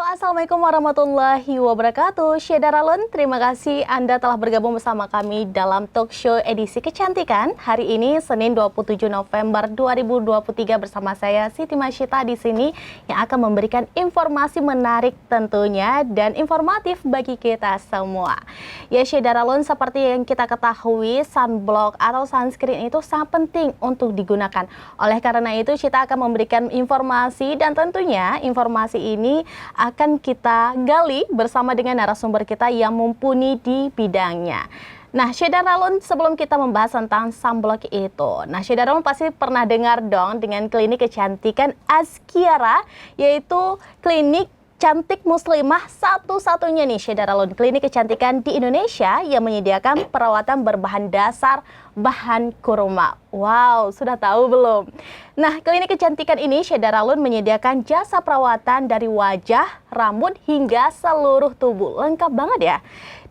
Assalamualaikum warahmatullahi wabarakatuh. Syeda Ralun, terima kasih Anda telah bergabung bersama kami dalam talk show edisi kecantikan. Hari ini Senin 27 November 2023 bersama saya Siti Masyita di sini yang akan memberikan informasi menarik tentunya dan informatif bagi kita semua. Ya Syeda Ralun, seperti yang kita ketahui, sunblock atau sunscreen itu sangat penting untuk digunakan. Oleh karena itu kita akan memberikan informasi dan tentunya informasi ini akan kita gali bersama dengan narasumber kita yang mumpuni di bidangnya. Nah, Syeda Ralun, sebelum kita membahas tentang sunblock itu, nah Syeda Ralun pasti pernah dengar dong dengan klinik kecantikan Azkiara, yaitu klinik cantik muslimah satu-satunya nih Syeda Ralun, klinik kecantikan di Indonesia yang menyediakan perawatan berbahan dasar bahan kurma. Wow, sudah tahu belum? Nah, klinik kecantikan ini Syeda Ralun menyediakan jasa perawatan dari wajah, rambut hingga seluruh tubuh. Lengkap banget ya.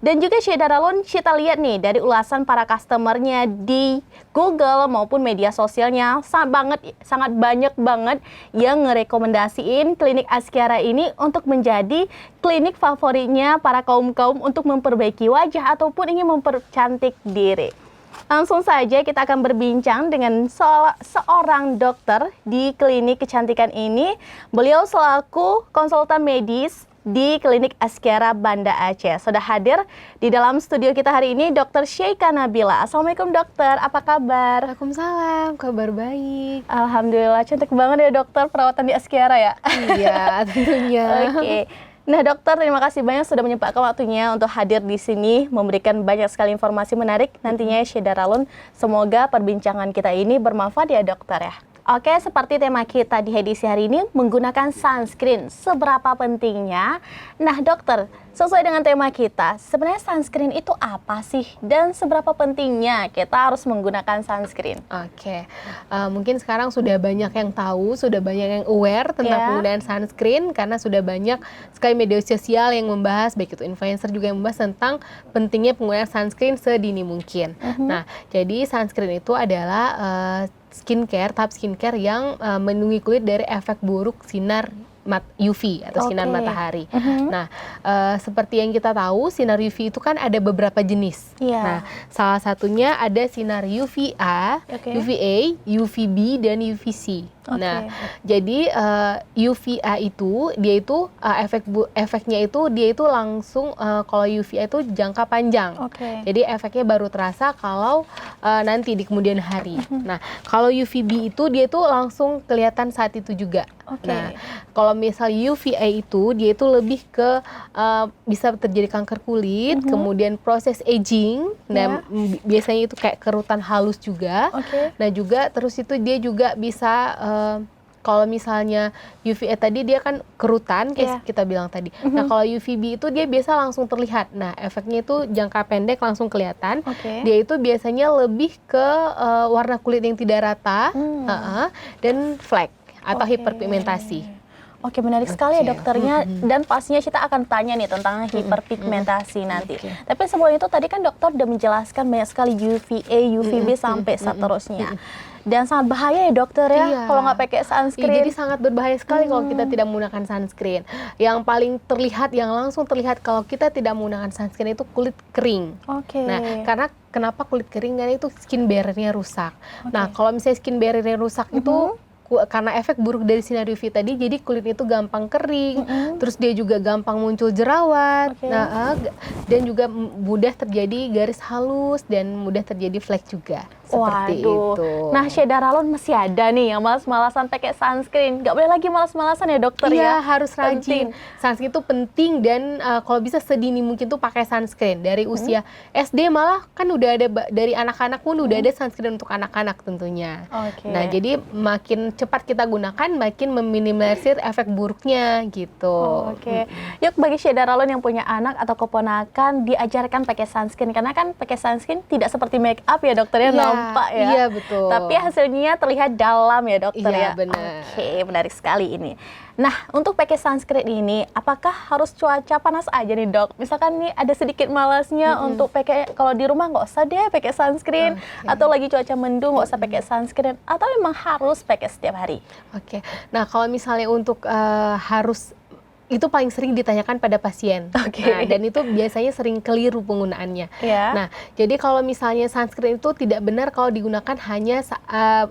Dan juga Syeda Ralun, kita lihat nih dari ulasan para customernya di Google maupun media sosialnya, sangat banyak banget yang ngerekomendasiin klinik Azkiara ini untuk menjadi klinik favoritnya para kaum-kaum untuk memperbaiki wajah ataupun ingin mempercantik diri. Langsung saja kita akan berbincang dengan seorang dokter di klinik kecantikan ini. Beliau selaku konsultan medis di klinik Azkiara Banda Aceh. Sudah hadir di dalam studio kita hari ini Dr. Syeika Nabila. Assalamualaikum dokter, apa kabar? Waalaikumsalam, kabar baik. Alhamdulillah, cantik banget ya dokter perawatan di Azkiara ya. Iya, tentunya. Oke. Nah dokter, terima kasih banyak sudah menyempatkan waktunya untuk hadir di sini, memberikan banyak sekali informasi menarik. Nantinya Syeda Ralun, semoga perbincangan kita ini bermanfaat ya dokter ya. Oke, seperti tema kita di edisi hari ini, menggunakan sunscreen. Seberapa pentingnya? Nah dokter, sesuai dengan tema kita, sebenarnya sunscreen itu apa sih? Dan seberapa pentingnya kita harus menggunakan sunscreen? Oke, mungkin sekarang sudah banyak yang tahu, sudah banyak yang aware tentang penggunaan sunscreen, karena sudah banyak sekali media sosial yang membahas, baik itu influencer juga yang membahas tentang pentingnya penggunaan sunscreen sedini mungkin. Nah, jadi sunscreen itu adalah tahap skincare yang melindungi kulit dari efek buruk sinar UV atau sinar matahari. Nah, seperti yang kita tahu, sinar UV itu kan ada beberapa jenis. Nah, salah satunya ada sinar UVA, UVA, UVB, dan UVC. Nah, jadi UVA itu dia itu efeknya itu dia itu langsung kalau UVA itu jangka panjang. Jadi efeknya baru terasa kalau nanti di kemudian hari. Nah, kalau UVB itu dia itu langsung kelihatan saat itu juga. Nah, kalau misal UVA itu dia itu lebih ke bisa terjadi kanker kulit, kemudian proses aging, dan biasanya itu kayak kerutan halus juga. Nah juga terus itu dia juga bisa kalau misalnya UVA tadi dia kan kerutan kayak kita bilang tadi. Nah kalau UVB itu dia biasa langsung terlihat. Nah efeknya itu jangka pendek langsung kelihatan. Dia itu biasanya lebih ke warna kulit yang tidak rata dan flek atau hiperpigmentasi. Oke, menarik sekali ya dokternya, dan pastinya kita akan tanya nih tentang hiperpigmentasi nanti. Tapi sebelum itu tadi kan dokter udah menjelaskan banyak sekali UVA, UVB sampai seterusnya. Dan sangat bahaya ya dokter ya kalau nggak pakai sunscreen. Jadi sangat berbahaya sekali kalau kita tidak menggunakan sunscreen. Yang paling terlihat, yang langsung terlihat kalau kita tidak menggunakan sunscreen itu kulit kering. Nah, karena kenapa kulit kering? Karena itu skin barrier-nya rusak. Nah, kalau misalnya skin barrier-nya rusak itu karena efek buruk dari sinar UV tadi, jadi kulit itu gampang kering, terus dia juga gampang muncul jerawat, dan juga mudah terjadi garis halus dan mudah terjadi flek juga. Seperti itu. Nah, Syeda Ralun masih ada nih yang malas-malasan pakai sunscreen. Gak boleh lagi malas-malasan ya dokter ya? Iya, harus rajin. Sunscreen itu penting dan kalau bisa sedini mungkin tuh pakai sunscreen. Dari usia SD malah kan udah ada, dari anak-anak pun udah ada sunscreen untuk anak-anak tentunya. Nah, jadi makin cepat kita gunakan, makin meminimalisir efek buruknya gitu. Yuk bagi Syeda Ralun yang punya anak atau keponakan, diajarkan pakai sunscreen. Karena kan pakai sunscreen tidak seperti make up ya dokter ya, nampak ya. Iya, betul. Tapi hasilnya terlihat dalam ya dokter ya. Benar. Oke, menarik sekali ini. Nah, untuk pakai sunscreen ini, apakah harus cuaca panas aja nih dok? Misalkan nih ada sedikit malasnya untuk pakai, kalau di rumah nggak usah deh pakai sunscreen, atau lagi cuaca mendung nggak usah pakai sunscreen, atau memang harus pakai setiap hari? Nah kalau misalnya untuk harus itu paling sering ditanyakan pada pasien. Oke. Nah, dan itu biasanya sering keliru penggunaannya. Ya. Nah, jadi kalau misalnya sunscreen itu tidak benar kalau digunakan hanya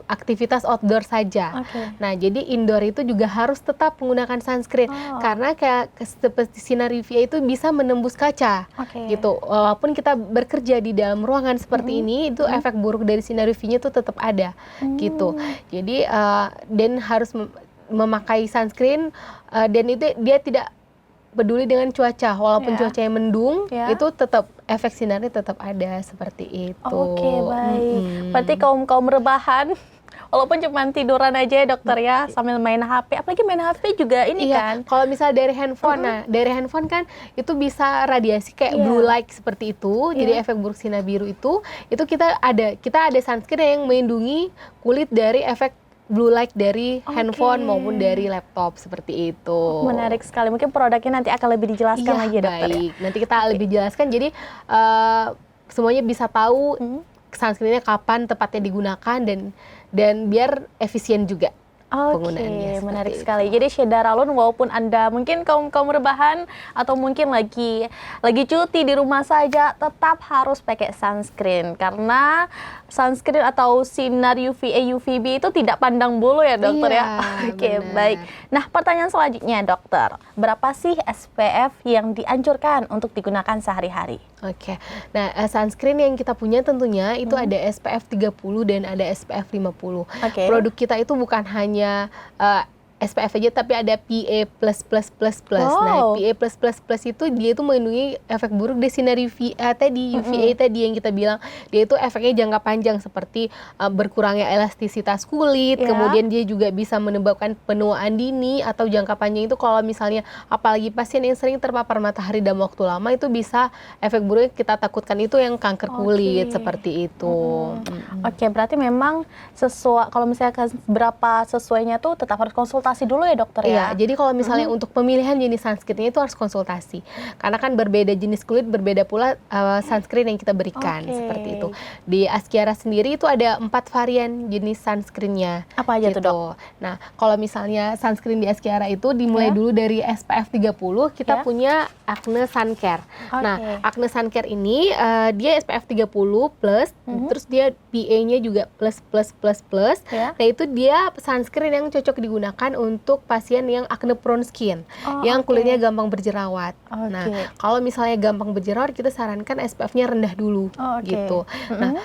aktivitas outdoor saja. Oke. Nah, jadi indoor itu juga harus tetap menggunakan sunscreen Oh. karena kayak seperti sinar UVA itu bisa menembus kaca. Oke. Gitu. Walaupun kita bekerja di dalam ruangan seperti ini, itu efek buruk dari sinar UV-nya itu tetap ada. Gitu. Jadi dan harus memakai sunscreen dan itu dia tidak peduli dengan cuaca, walaupun Ya. cuacanya mendung, Ya. itu tetap efek sinarnya tetap ada seperti itu. Oke, baik. Berarti kaum rebahan walaupun cuma tiduran aja ya dokter ya, sambil main HP, apalagi main HP juga ini Iya, kan. kalau misal dari handphone, nah dari handphone kan itu bisa radiasi kayak Iya. blue light seperti itu, jadi efek buruk sinar biru itu kita ada sunscreen yang melindungi kulit dari efek blue light dari handphone maupun dari laptop seperti itu. Menarik sekali. Mungkin produknya nanti akan lebih dijelaskan Iya, lagi dokter ya. baik. Nanti kita lebih jelaskan. Jadi semuanya bisa tahu sunscreennya kapan tepatnya digunakan dan biar efisien juga. Penggunaannya Oke, menarik seperti sekali. Jadi Shedaralun walaupun Anda mungkin kaum rebahan atau mungkin lagi cuti di rumah saja, tetap harus pakai sunscreen karena sunscreen atau sinar UVA UVB itu tidak pandang bulu ya dokter Iya, ya. Oke, benar. baik. Nah, pertanyaan selanjutnya dokter, berapa sih SPF yang dianjurkan untuk digunakan sehari-hari? Oke. Nah, sunscreen yang kita punya tentunya itu ada SPF 30 dan ada SPF 50. Oke. Produk kita itu bukan hanya SPF aja tapi ada PA++++. Nah, Wow. PA+++ itu dia itu melindungi efek buruk dari sinar UVA tadi yang kita bilang. Dia itu efeknya jangka panjang seperti berkurangnya elastisitas kulit, Ya. kemudian dia juga bisa menyebabkan penuaan dini atau jangka panjang itu kalau misalnya apalagi pasien yang sering terpapar matahari dalam waktu lama itu bisa efek buruk yang kita takutkan itu yang kanker kulit Oke. seperti itu. Oke, berarti memang sesuai, kalau misalnya berapa sesuainya tuh tetap harus konsultasi dulu ya dokter Iya, ya. jadi kalau misalnya untuk pemilihan jenis sunscreen itu harus konsultasi. Karena kan berbeda jenis kulit, berbeda pula sunscreen yang kita berikan, Oke. seperti itu. Di Askiara sendiri itu ada 4 varian jenis sunscreennya. Apa aja tuh, gitu. Dok? Nah, kalau misalnya sunscreen di Askiara itu dimulai Ya. dulu dari SPF 30, kita Ya. punya Acne Sun Care. Oke. Nah, Acne Sun Care ini dia SPF 30 plus, terus dia PA-nya juga plus. Ya. Nah, itu dia sunscreen yang cocok digunakan untuk pasien yang acne prone skin, yang oke. kulitnya gampang berjerawat. Oke. Nah, kalau misalnya gampang berjerawat, kita sarankan SPF-nya rendah dulu, Oh, oke. gitu. Nah,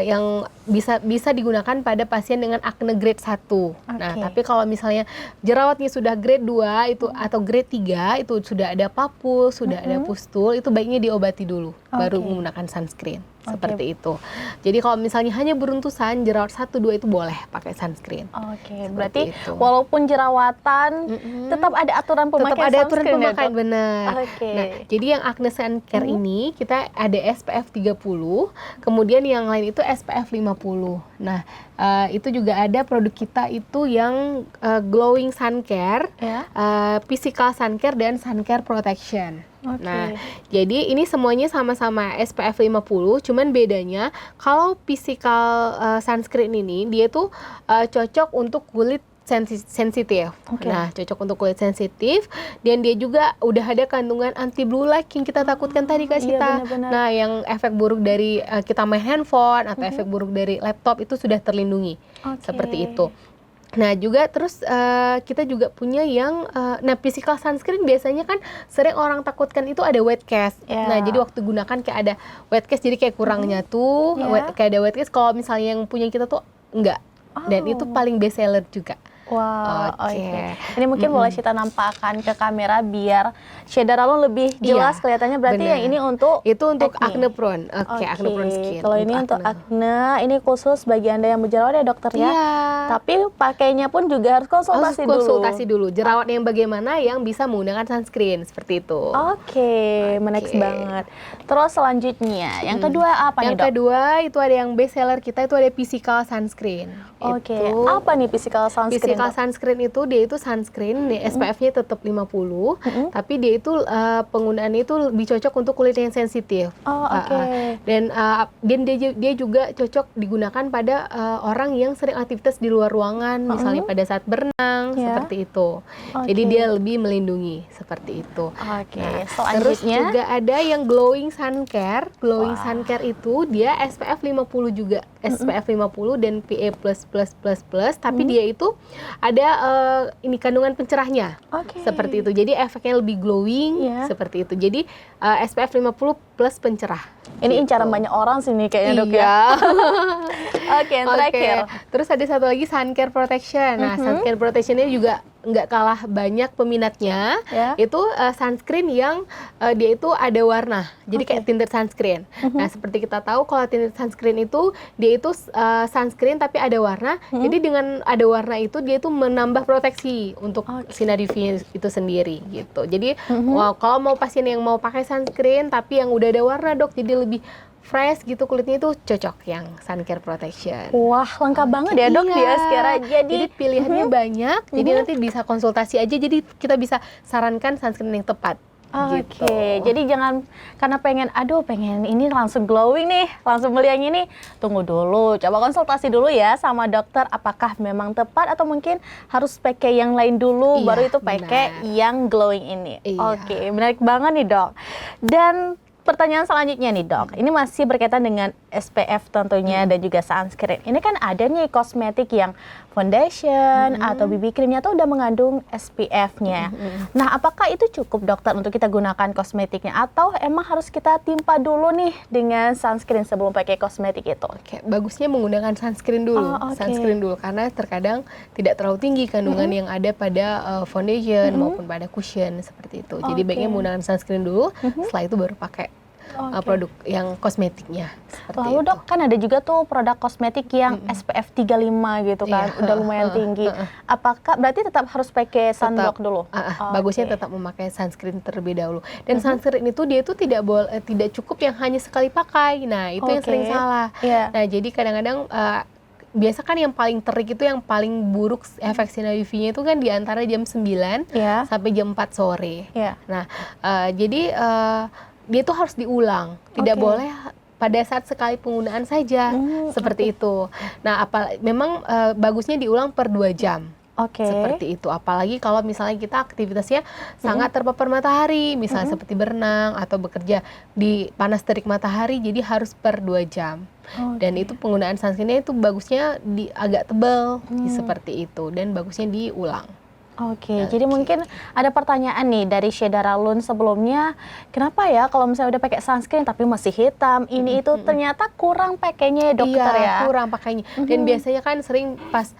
yang bisa digunakan pada pasien dengan acne grade 1. Nah, Oke. tapi kalau misalnya jerawatnya sudah grade 2 itu atau grade 3 itu sudah ada papul, sudah ada pustul, itu baiknya diobati dulu baru Oke. menggunakan sunscreen. Seperti itu. Jadi kalau misalnya hanya beruntusan jerawat 1-2 itu boleh pakai sunscreen. Oke, berarti itu. walaupun jerawatan tetap ada aturan pemakaian Tetap ada aturan sunscreen ya, pemakaian, Dok? benar. Oke. Nah, jadi yang Acne Sun Care ini kita ada SPF 30, kemudian yang lain itu SPF 50. Nah, itu juga ada produk kita itu yang glowing sun care, Ya. physical sun care dan sun care protection. Oke. Nah, jadi ini semuanya sama-sama SPF 50, cuman bedanya kalau physical sunscreen ini dia tuh cocok untuk kulit sensitif. Oke. Nah, cocok untuk kulit sensitif dan dia juga udah ada kandungan anti blue light yang kita takutkan tadi Kak iya, Sita. benar-benar. Nah, yang efek buruk dari kita main handphone atau efek buruk dari laptop itu sudah terlindungi. Oke. Seperti itu. Nah, juga terus kita juga punya yang physical sunscreen biasanya kan sering orang takutkan itu ada wet cast. Ya. Nah, jadi waktu gunakan kayak ada wet cast jadi kayak kurang nyatu, Ya. kayak ada wet cast. Kalau misalnya yang punya kita tuh enggak. Dan itu paling best seller juga. Wow, Oke. Ini mungkin boleh kita nampakkan ke kamera biar Shedaralun lebih jelas Iya, kelihatannya. Berarti benar. yang ini untuk Itu untuk acne prone. Oke, acne prone skin. Kalau ini untuk acne, ini khusus bagi Anda yang berjerawat ya dokter ya. Iya. Tapi pakainya pun juga harus konsultasi Harus konsultasi dulu. Jerawat yang bagaimana yang bisa menggunakan sunscreen seperti itu. Oke, menarik banget. Terus selanjutnya, yang kedua apa nih Yang dok? kedua itu ada yang best seller kita itu ada physical sunscreen. Oke, Itu apa nih physical sunscreen Medical sunscreen itu dia itu sunscreen, SPF-nya tetap 50, tapi dia itu penggunaannya itu lebih cocok untuk kulit yang sensitif. Dan dia juga cocok digunakan pada orang yang sering aktivitas di luar ruangan, misalnya pada saat berenang, seperti itu. Jadi dia lebih melindungi seperti itu. Terus juga ada yang glowing sun care. Glowing sun care itu dia SPF 50 juga, SPF 50 dan PA++++, tapi dia itu ada ini kandungan pencerahnya. Seperti itu. Jadi efeknya lebih glowing seperti itu. Jadi SPF 50 plus pencerah. Ini incaran banyak orang sih nih kayaknya, Dok ya. Yang terakhir. Terus ada satu lagi sun care protection. Nah, sun care protection ini juga nggak kalah banyak peminatnya. Itu sunscreen yang dia itu ada warna. Jadi kayak tinted sunscreen. Nah, seperti kita tahu kalau tinted sunscreen itu dia itu sunscreen tapi ada warna. Jadi dengan ada warna itu dia itu menambah proteksi untuk sinar UV itu sendiri gitu. Jadi kalau mau pasien yang mau pakai sunscreen tapi yang udah ada warna, Dok, jadi lebih fresh gitu kulitnya, itu cocok yang sun care protection. Wah, lengkap banget ya, Dok, di Askera. Jadi pilihannya banyak. Jadi nanti bisa konsultasi aja. Jadi kita bisa sarankan sunscreen yang tepat. Jadi jangan karena pengen ini langsung glowing nih, langsung beli yang ini. Tunggu dulu, coba konsultasi dulu ya sama dokter apakah memang tepat atau mungkin harus pakai yang lain dulu baru itu pakai yang glowing ini. Menarik banget nih, Dok. Dan pertanyaan selanjutnya nih, Dok, ini masih berkaitan dengan SPF tentunya dan juga sunscreen. Ini kan ada nih kosmetik yang foundation atau BB creamnya tuh udah mengandung SPF-nya. Nah, apakah itu cukup, Dokter, untuk kita gunakan kosmetiknya atau emang harus kita timpa dulu nih dengan sunscreen sebelum pakai kosmetik itu? Bagusnya menggunakan sunscreen dulu. Sunscreen dulu karena terkadang tidak terlalu tinggi kandungan yang ada pada foundation maupun pada cushion seperti itu. Jadi baiknya menggunakan sunscreen dulu, setelah itu baru pakai produk yang kosmetiknya. Lalu itu, Dok, kan ada juga tuh produk kosmetik yang SPF 35 gitu kan, udah lumayan tinggi. Apakah berarti tetap harus pakai sunblock dulu? Bagusnya tetap memakai sunscreen terlebih dahulu. Dan sunscreen itu dia itu tidak cukup yang hanya sekali pakai. Nah, itu yang sering salah. Nah, jadi kadang-kadang biasa kan yang paling terik itu, yang paling buruk efek sinar UV-nya itu kan di antara jam 9 sampai jam 4 sore. Nah, jadi dia itu harus diulang, tidak boleh pada saat sekali penggunaan saja, seperti itu. Nah, memang bagusnya diulang per 2 jam. Seperti itu. Apalagi kalau misalnya kita aktivitasnya sangat terpapar matahari, misalnya seperti berenang atau bekerja di panas terik matahari, jadi harus per 2 jam. Dan itu penggunaan sunscreen-nya itu bagusnya agak tebal, seperti itu, dan bagusnya diulang. Jadi mungkin ada pertanyaan nih dari Shedaralun sebelumnya, kenapa ya kalau misalnya udah pakai sunscreen tapi masih hitam, ini itu ternyata kurang pakainya, Dokter ya? Kurang pakainya. Dan biasanya kan sering pas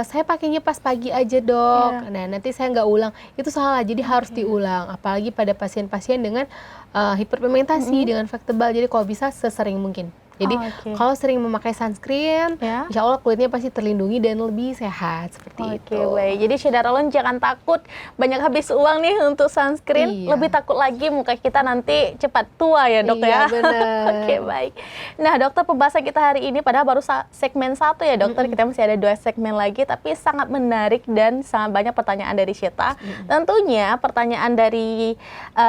saya pakainya pas pagi aja, Dok. Nah, nanti saya nggak ulang. Itu salah, jadi harus diulang. Apalagi pada pasien-pasien dengan hiperpigmentasi, dengan flek tebal. Jadi kalau bisa sesering mungkin. Jadi kalau sering memakai sunscreen, insya Allah kulitnya pasti terlindungi dan lebih sehat seperti itu. Baik. Jadi Shedaralun jangan takut banyak habis uang nih untuk sunscreen. Lebih takut lagi muka kita nanti cepat tua ya, Dok ya. Benar. Baik. Nah, Dokter, pembahasan kita hari ini padahal baru segmen 1 ya, Dokter. Kita masih ada 2 segmen lagi, tapi sangat menarik dan sangat banyak pertanyaan dari Syita. Tentunya pertanyaan dari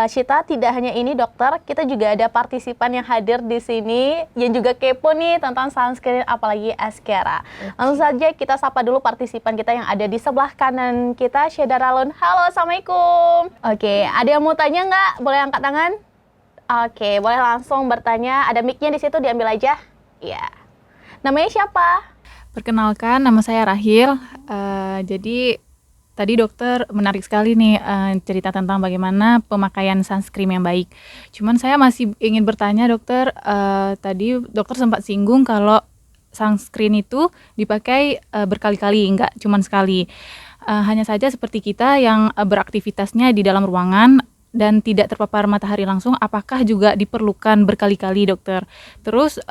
Syita tidak hanya ini, Dokter. Kita juga ada partisipan yang hadir di sini yang juga kepo nih tentang sunscreen, apalagi Askera. Langsung saja kita sapa dulu partisipan kita yang ada di sebelah kanan kita, Shedaralun. Halo, Assalamualaikum. Ada yang mau tanya nggak? Boleh angkat tangan? Boleh langsung bertanya. Ada mic-nya di situ, diambil aja. Namanya siapa? Perkenalkan, nama saya Rahil. Jadi tadi dokter menarik sekali nih cerita tentang bagaimana pemakaian sunscreen yang baik. Cuman saya masih ingin bertanya, Dokter. Tadi dokter sempat singgung kalau sunscreen itu dipakai berkali-kali, enggak cuma sekali. Hanya saja seperti kita yang beraktivitasnya di dalam ruangan dan tidak terpapar matahari langsung, apakah juga diperlukan berkali-kali, Dokter? Terus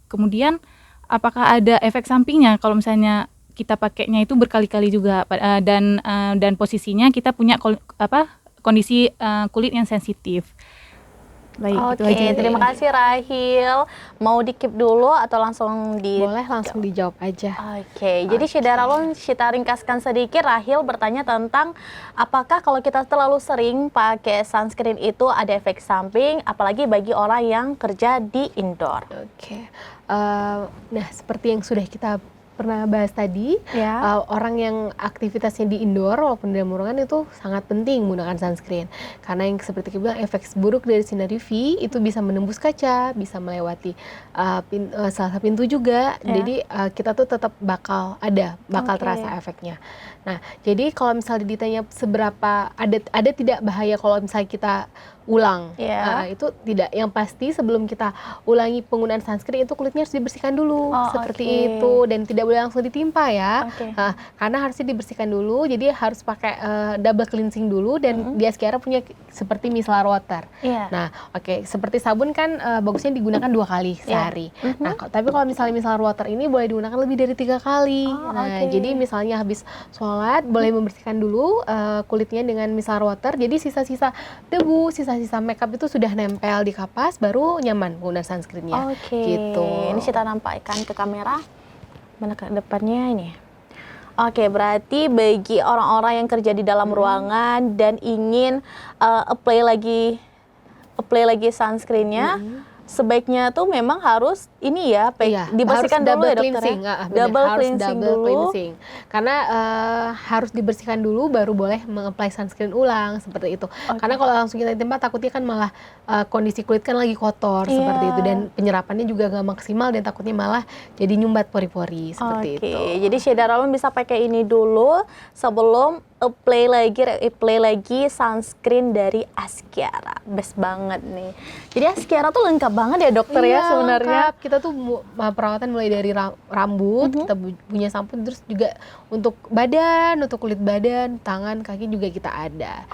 kemudian apakah ada efek sampingnya kalau misalnya kita pakainya itu berkali-kali juga, dan posisinya kita punya kondisi kulit yang sensitif. Baik, itu Oke, aja. terima kasih Rahil. Mau di-keep dulu atau langsung di... Boleh langsung dijawab aja. Oke, jadi Syedaralun kita ringkaskan sedikit. Rahil bertanya tentang apakah kalau kita terlalu sering pakai sunscreen itu ada efek samping, apalagi bagi orang yang kerja di indoor. Oke. Nah, seperti yang sudah kita pernah bahas tadi, Ya. orang yang aktivitasnya di indoor walaupun di dalam ruangan itu sangat penting menggunakan sunscreen. Karena yang seperti kita bilang efek buruk dari sinar UV itu bisa menembus kaca, bisa melewati salah satu pintu juga. Ya. Jadi kita tuh tetap bakal Oke. terasa efeknya. Nah, jadi kalau misalnya ditanya seberapa ada tidak bahaya kalau misalnya kita ulang, Ya. itu tidak. Yang pasti sebelum kita ulangi penggunaan sunscreen itu kulitnya harus dibersihkan dulu, Oh, seperti oke. itu, dan tidak boleh langsung ditimpa ya. Oke. Karena harusnya dibersihkan dulu, jadi harus pakai double cleansing dulu, dan di Askiara punya seperti micellar water. Iya. Nah, oke, seperti sabun kan bagusnya digunakan 2 kali sehari. Nah, tapi kalau misalnya micellar water ini boleh digunakan lebih dari 3 kali. Oh, Nah, oke. jadi misalnya habis sholat boleh membersihkan dulu kulitnya dengan micellar water. Jadi sisa-sisa debu, sisa-sisa makeup itu sudah nempel di kapas, baru nyaman menggunakan sunscreennya. Oke. Gitu. Ini kita nampakkan ke kamera. Mana ke depannya ini? Oke, berarti bagi orang-orang yang kerja di dalam ruangan dan ingin apply lagi sunscreennya, sebaiknya tuh memang harus ini ya, Iya, dibersihkan harus dulu ya dokter cleansing, ya. benar, Double harus cleansing double dulu. cleansing. Karena harus dibersihkan dulu baru boleh meng-apply sunscreen ulang seperti itu. Karena kalau langsung kita timpa takutnya kan malah kondisi kulit kan lagi kotor seperti Iya. itu, dan penyerapannya juga nggak maksimal dan takutnya malah jadi nyumbat pori-pori seperti Oke, itu. jadi Syedaralun bisa pakai ini dulu sebelum apply lagi sunscreen dari Askiara. Best banget nih. Jadi Askiara tuh lengkap banget ya dokter ya Iya, sebenarnya. lengkap. Kita tuh perawatan mulai dari rambut, kita punya sampo, terus juga untuk badan, untuk kulit badan, tangan, kaki juga kita ada.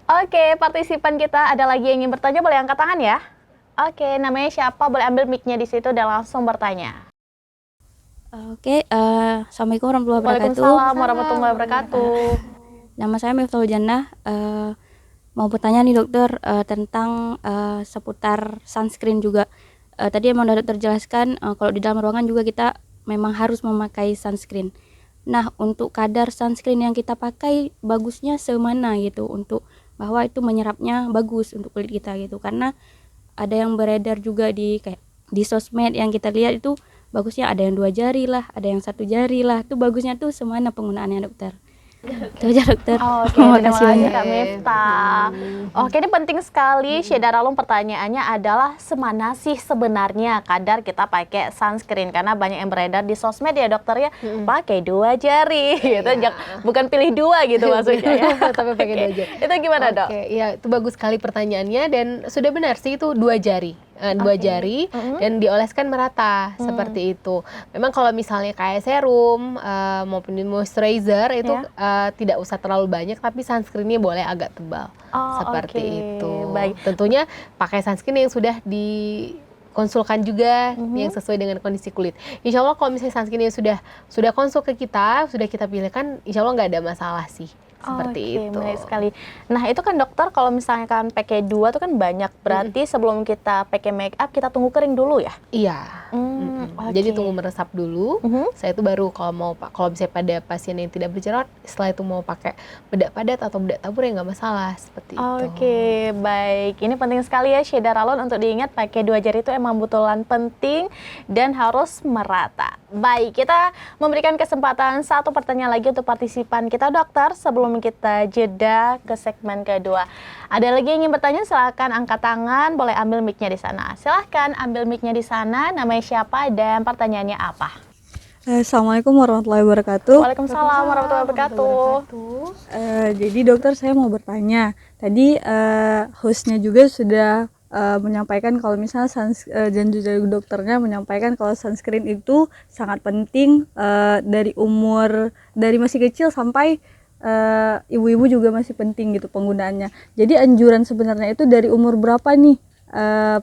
Oke, partisipan kita ada lagi yang ingin bertanya, boleh angkat tangan ya? Oke, namanya siapa? Boleh ambil mic-nya di situ dan langsung bertanya. Oke, Assalamualaikum warahmatullahi wabarakatuh. Waalaikumsalam warahmatullahi wabarakatuh. Nama saya Miftahul Jannah. Mau bertanya nih dokter tentang seputar sunscreen juga. Tadi emang udah dokter jelaskan kalau di dalam ruangan juga kita memang harus memakai sunscreen. Nah, untuk kadar sunscreen yang kita pakai bagusnya semana gitu, untuk bahwa itu menyerapnya bagus untuk kulit kita gitu. Karena ada yang beredar juga di kayak di sosmed yang kita lihat itu bagusnya ada yang 2 jari lah, ada yang 1 jari lah. Itu bagusnya tuh semana penggunaannya dokter. Itu aja dokter. Oke, Terima terima kasih kasih banyak. Kak Miftah. Oke, ini penting sekali. Syedaralun pertanyaannya adalah semana sih sebenarnya kadar kita pakai sunscreen, karena banyak yang beredar di sosmed ya dokter ya, pakai 2 jari gitu, bukan pilih 2 gitu maksudnya ya. Tapi pakai Oke. 2 jari. Itu gimana dok? Oke, ya itu bagus sekali pertanyaannya, dan sudah benar sih itu 2 jari. 2 jari dan dioleskan merata seperti itu. Memang kalau misalnya kayak serum maupun moisturizer itu tidak usah terlalu banyak, tapi sunscreennya boleh agak tebal seperti oke. itu. Baik. Tentunya pakai sunscreen yang sudah dikonsulkan juga, yang sesuai dengan kondisi kulit. Insya Allah kalau misalnya sunscreen yang sudah konsul ke kita, sudah kita pilihkan, insya Allah nggak ada masalah sih. Seperti Oke, itu. menarik sekali. Nah, itu kan dokter kalau misalnya kan pakai 2 itu kan banyak. Berarti sebelum kita pakai make up kita tunggu kering dulu ya? Iya. Oke. Jadi tunggu meresap dulu. Saya itu baru kalau misalnya pada pasien yang tidak berjerawat, setelah itu mau pakai bedak padat atau bedak tabur ya nggak masalah seperti itu. Oke, baik. Ini penting sekali ya Syedaralun untuk diingat, pakai 2 jari itu emang betulan penting dan harus merata. Baik, kita memberikan kesempatan satu pertanyaan lagi untuk partisipan kita dokter sebelum kita jeda ke segmen kedua. Ada lagi yang ingin bertanya, silakan angkat tangan, boleh ambil mic-nya di sana. Silahkan ambil mic-nya di sana, namanya siapa dan pertanyaannya apa? Assalamualaikum warahmatullahi wabarakatuh. Waalaikumsalam warahmatullahi wabarakatuh. Jadi dokter, saya mau bertanya. Tadi hostnya juga sudah menyampaikan kalau misalnya dan juga dokternya menyampaikan kalau sunscreen itu sangat penting dari masih kecil sampai ibu-ibu juga masih penting gitu penggunaannya. Jadi anjuran sebenarnya itu dari umur berapa nih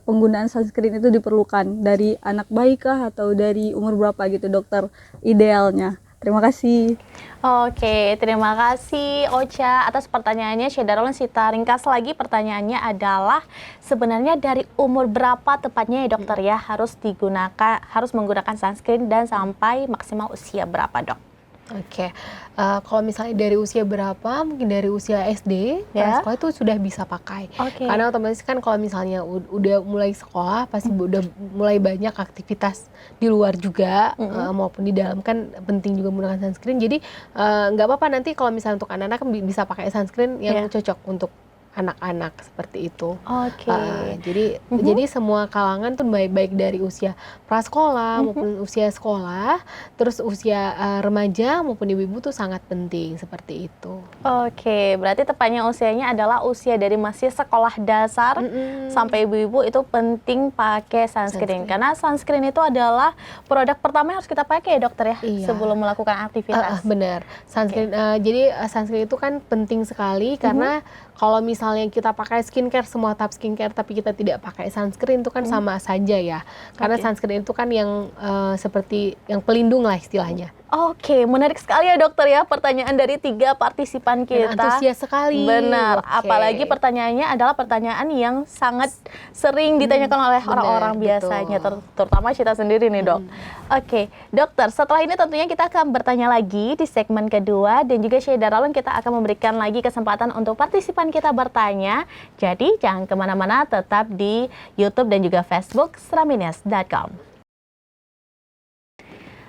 penggunaan sunscreen itu diperlukan? Dari anak bayi kah atau dari umur berapa gitu dokter idealnya? Terima kasih. Oke, terima kasih Ocha atas pertanyaannya. Syederalun Sita, ringkas lagi pertanyaannya adalah sebenarnya dari umur berapa tepatnya ya dokter ya harus menggunakan sunscreen dan sampai maksimal usia berapa dok? Oke, kalau misalnya dari usia berapa, mungkin dari usia SD, Ya. sekolah itu sudah bisa pakai. Oke. Karena otomatis kan kalau misalnya udah mulai sekolah, pasti udah mulai banyak aktivitas di luar juga, maupun di dalam kan penting juga menggunakan sunscreen. Jadi nggak apa-apa nanti kalau misalnya untuk anak-anak bisa pakai sunscreen yang cocok untuk anak-anak seperti itu. Oke. Jadi semua kalangan tuh baik dari usia prasekolah maupun usia sekolah, terus usia remaja maupun ibu-ibu tuh sangat penting seperti itu. Oke, berarti tepatnya usianya adalah usia dari masih sekolah dasar sampai ibu-ibu itu penting pakai sunscreen. Karena sunscreen itu adalah produk pertama yang harus kita pakai ya dokter ya, Iya. sebelum melakukan aktivitas. Benar, sunscreen. Jadi sunscreen itu kan penting sekali karena kalau misalnya kita pakai skincare, semua tahap skincare tapi kita tidak pakai sunscreen itu kan sama saja ya. Karena sunscreen itu kan yang seperti yang pelindung lah istilahnya. Oke, menarik sekali ya dokter ya pertanyaan dari 3 partisipan kita. Dan antusias sekali. Benar, Oke. apalagi pertanyaannya adalah pertanyaan yang sangat sering ditanyakan oleh benar, orang-orang biasanya, terutama kita sendiri nih dok. Oke, dokter, setelah ini tentunya kita akan bertanya lagi di segmen kedua dan juga Syederalun kita akan memberikan lagi kesempatan untuk partisipan kita bertanya. Jadi jangan kemana-mana, tetap di YouTube dan juga Facebook seramines.com.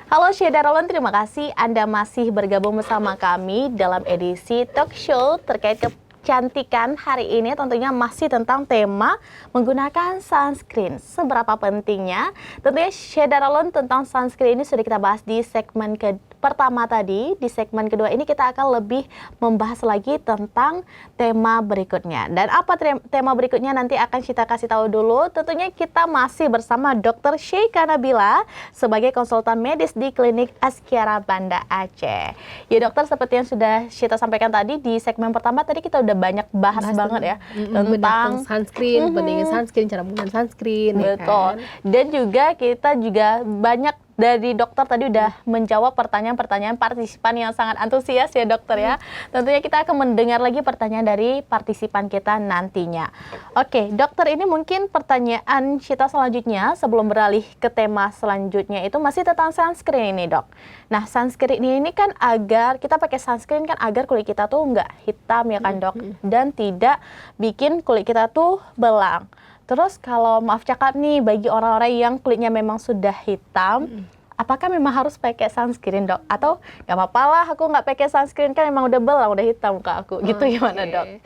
Halo Syederalun, terima kasih Anda masih bergabung bersama kami dalam edisi talk show terkait kecantikan hari ini. Tentunya masih tentang tema menggunakan sunscreen. Seberapa pentingnya? Tentunya Syederalun tentang sunscreen ini sudah kita bahas di segmen pertama tadi. Di segmen kedua ini kita akan lebih membahas lagi tentang tema berikutnya. Dan apa tema berikutnya nanti akan kita kasih tahu dulu. Tentunya kita masih bersama Dr. Sheikha Nabila sebagai konsultan medis di Klinik Askiara Banda Aceh. Ya dokter, seperti yang sudah kita sampaikan tadi di segmen pertama tadi kita udah banyak bahas banget ya tentang sunscreen, pentingnya sunscreen, cara menggunakan sunscreen. Betul. Ya kan? Dan juga kita juga banyak dari dokter tadi udah menjawab pertanyaan-pertanyaan partisipan yang sangat antusias ya dokter ya. Tentunya kita akan mendengar lagi pertanyaan dari partisipan kita nantinya. Oke, dokter, ini mungkin pertanyaan kita selanjutnya sebelum beralih ke tema selanjutnya itu masih tentang sunscreen ini dok. Nah, sunscreen ini kan agar kita pakai sunscreen kan agar kulit kita tuh nggak hitam ya kan dok, dan tidak bikin kulit kita tuh belang. Terus kalau maaf cakap nih, bagi orang-orang yang kulitnya memang sudah hitam, apakah memang harus pakai sunscreen dok? Atau nggak apa-apa lah aku nggak pakai sunscreen kan memang udah belang, udah hitam muka aku. Gitu gimana dok?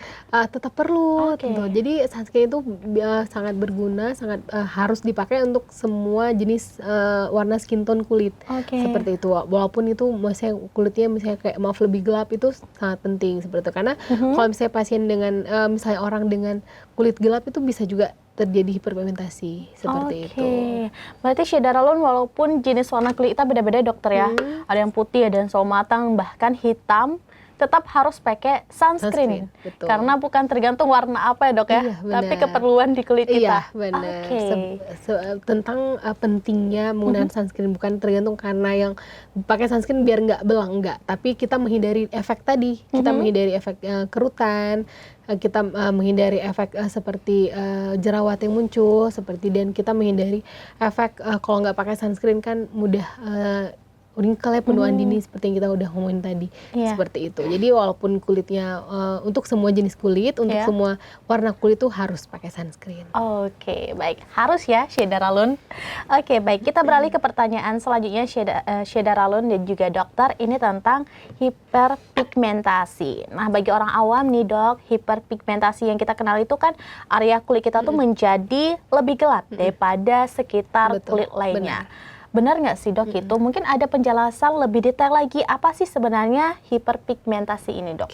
Tetap perlu tentu. Jadi sunscreen itu sangat berguna, sangat harus dipakai untuk semua jenis warna skin tone kulit. Seperti itu. Walaupun itu misalnya kulitnya misalnya kayak maaf lebih gelap, itu sangat penting seperti itu. Karena kalau misalnya pasien dengan misalnya orang dengan kulit gelap itu bisa juga terjadi hiperpigmentasi seperti itu. Berarti Syederalun walaupun jenis warna kulit kita beda-beda dokter ya. Ada yang putih, ada yang sawo matang, bahkan hitam, tetap harus pakai sunscreen. Betul. Karena bukan tergantung warna apa ya dok ya, Iya, tapi benar. keperluan di kulit kita. Iya benar. Tentang pentingnya menggunakan sunscreen, bukan tergantung karena yang pakai sunscreen biar nggak belang, enggak. Tapi kita menghindari efek tadi, kita menghindari efek kerutan, kita menghindari efek seperti jerawat yang muncul, dan kita menghindari efek kalau nggak pakai sunscreen kan mudah wrinkle ya, penuaan dini seperti yang kita udah ngomongin tadi. Seperti itu. Jadi walaupun kulitnya untuk semua jenis kulit, untuk semua warna kulit itu harus pakai sunscreen. Oke, baik. Harus ya Syederalun. Oke, baik. Kita beralih ke pertanyaan selanjutnya Syederalun dan juga dokter. Ini tentang hiperpigmentasi. Nah, bagi orang awam nih dok, hiperpigmentasi yang kita kenal itu kan area kulit kita tuh menjadi lebih gelap daripada sekitar kulit lainnya. Benar nggak sih dok itu? Mungkin ada penjelasan lebih detail lagi apa sih sebenarnya hiperpigmentasi ini dok?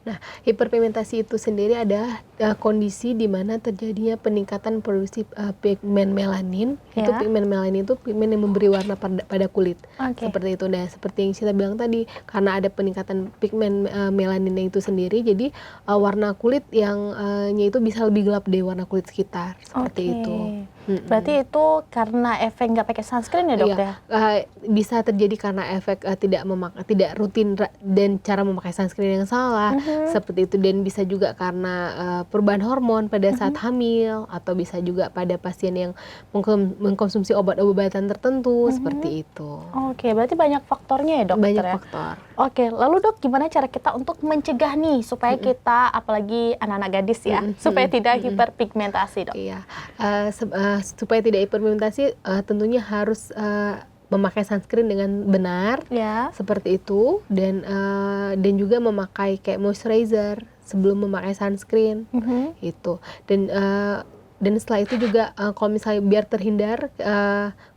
Nah, hiperpigmentasi itu sendiri adalah kondisi di mana terjadinya peningkatan produksi pigmen melanin. Itu pigmen melanin itu pigmen yang memberi warna pada kulit. Seperti itu. Nah, seperti yang kita bilang tadi, karena ada peningkatan pigmen melanin itu sendiri, jadi warna kulit yang itu bisa lebih gelap dari warna kulit sekitar. Seperti itu. Berarti itu karena efek nggak pakai sunscreen ya dok ya? Bisa terjadi karena efek tidak rutin dan cara memakai sunscreen yang salah seperti itu, dan bisa juga karena perubahan hormon pada saat hamil, atau bisa juga pada pasien yang mengkonsumsi obat-obatan tertentu seperti itu. Oke, berarti banyak faktornya ya dokter Banyak ya? faktor. Oke, lalu dok gimana cara kita untuk mencegah nih supaya kita, apalagi anak-anak gadis ya, supaya tidak hiperpigmentasi dok? Iya, supaya tidak hiperpigmentasi tentunya harus memakai sunscreen dengan benar, Ya. seperti itu, dan juga memakai kayak moisturizer sebelum memakai sunscreen itu, dan setelah itu juga kalau misalnya biar terhindar,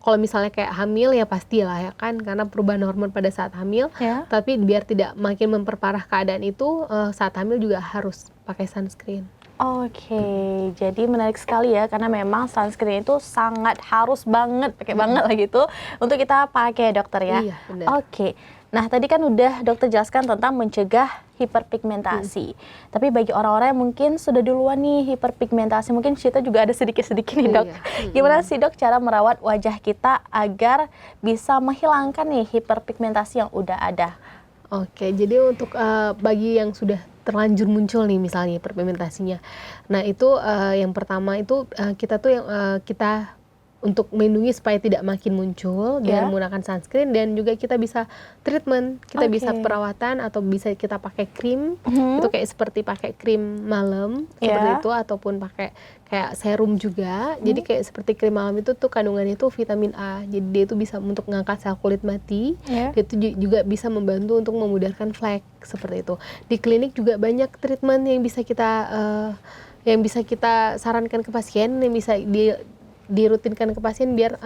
kalau misalnya kayak hamil ya pastilah ya kan, karena perubahan hormon pada saat hamil, Ya. tapi biar tidak makin memperparah keadaan itu, saat hamil juga harus pakai sunscreen. Oke, jadi menarik sekali ya, karena memang sunscreen itu sangat harus banget, pakai banget lah gitu, untuk kita pakai dokter ya. Iya, benar. Oke, nah tadi kan udah dokter jelaskan tentang mencegah hiperpigmentasi. Tapi bagi orang-orang yang mungkin sudah duluan nih hiperpigmentasi, mungkin kita juga ada sedikit-sedikit nih dok. Iya. Gimana sih dok cara merawat wajah kita agar bisa menghilangkan nih hiperpigmentasi yang udah ada? Oke, jadi untuk bagi yang sudah terlanjur muncul nih misalnya hiperpigmentasinya, nah itu yang pertama itu kita untuk melindungi supaya tidak makin muncul dengan menggunakan sunscreen, dan juga kita bisa treatment, kita bisa perawatan, atau bisa kita pakai krim, itu kayak seperti pakai krim malam seperti itu, ataupun pakai kayak serum juga. Jadi kayak seperti krim malam itu tuh kandungannya itu vitamin A, jadi dia itu bisa untuk mengangkat sel kulit mati, dia itu juga bisa membantu untuk memudahkan flek seperti itu. Di klinik juga banyak treatment yang bisa kita sarankan ke pasien, yang bisa dirutinkan ke pasien biar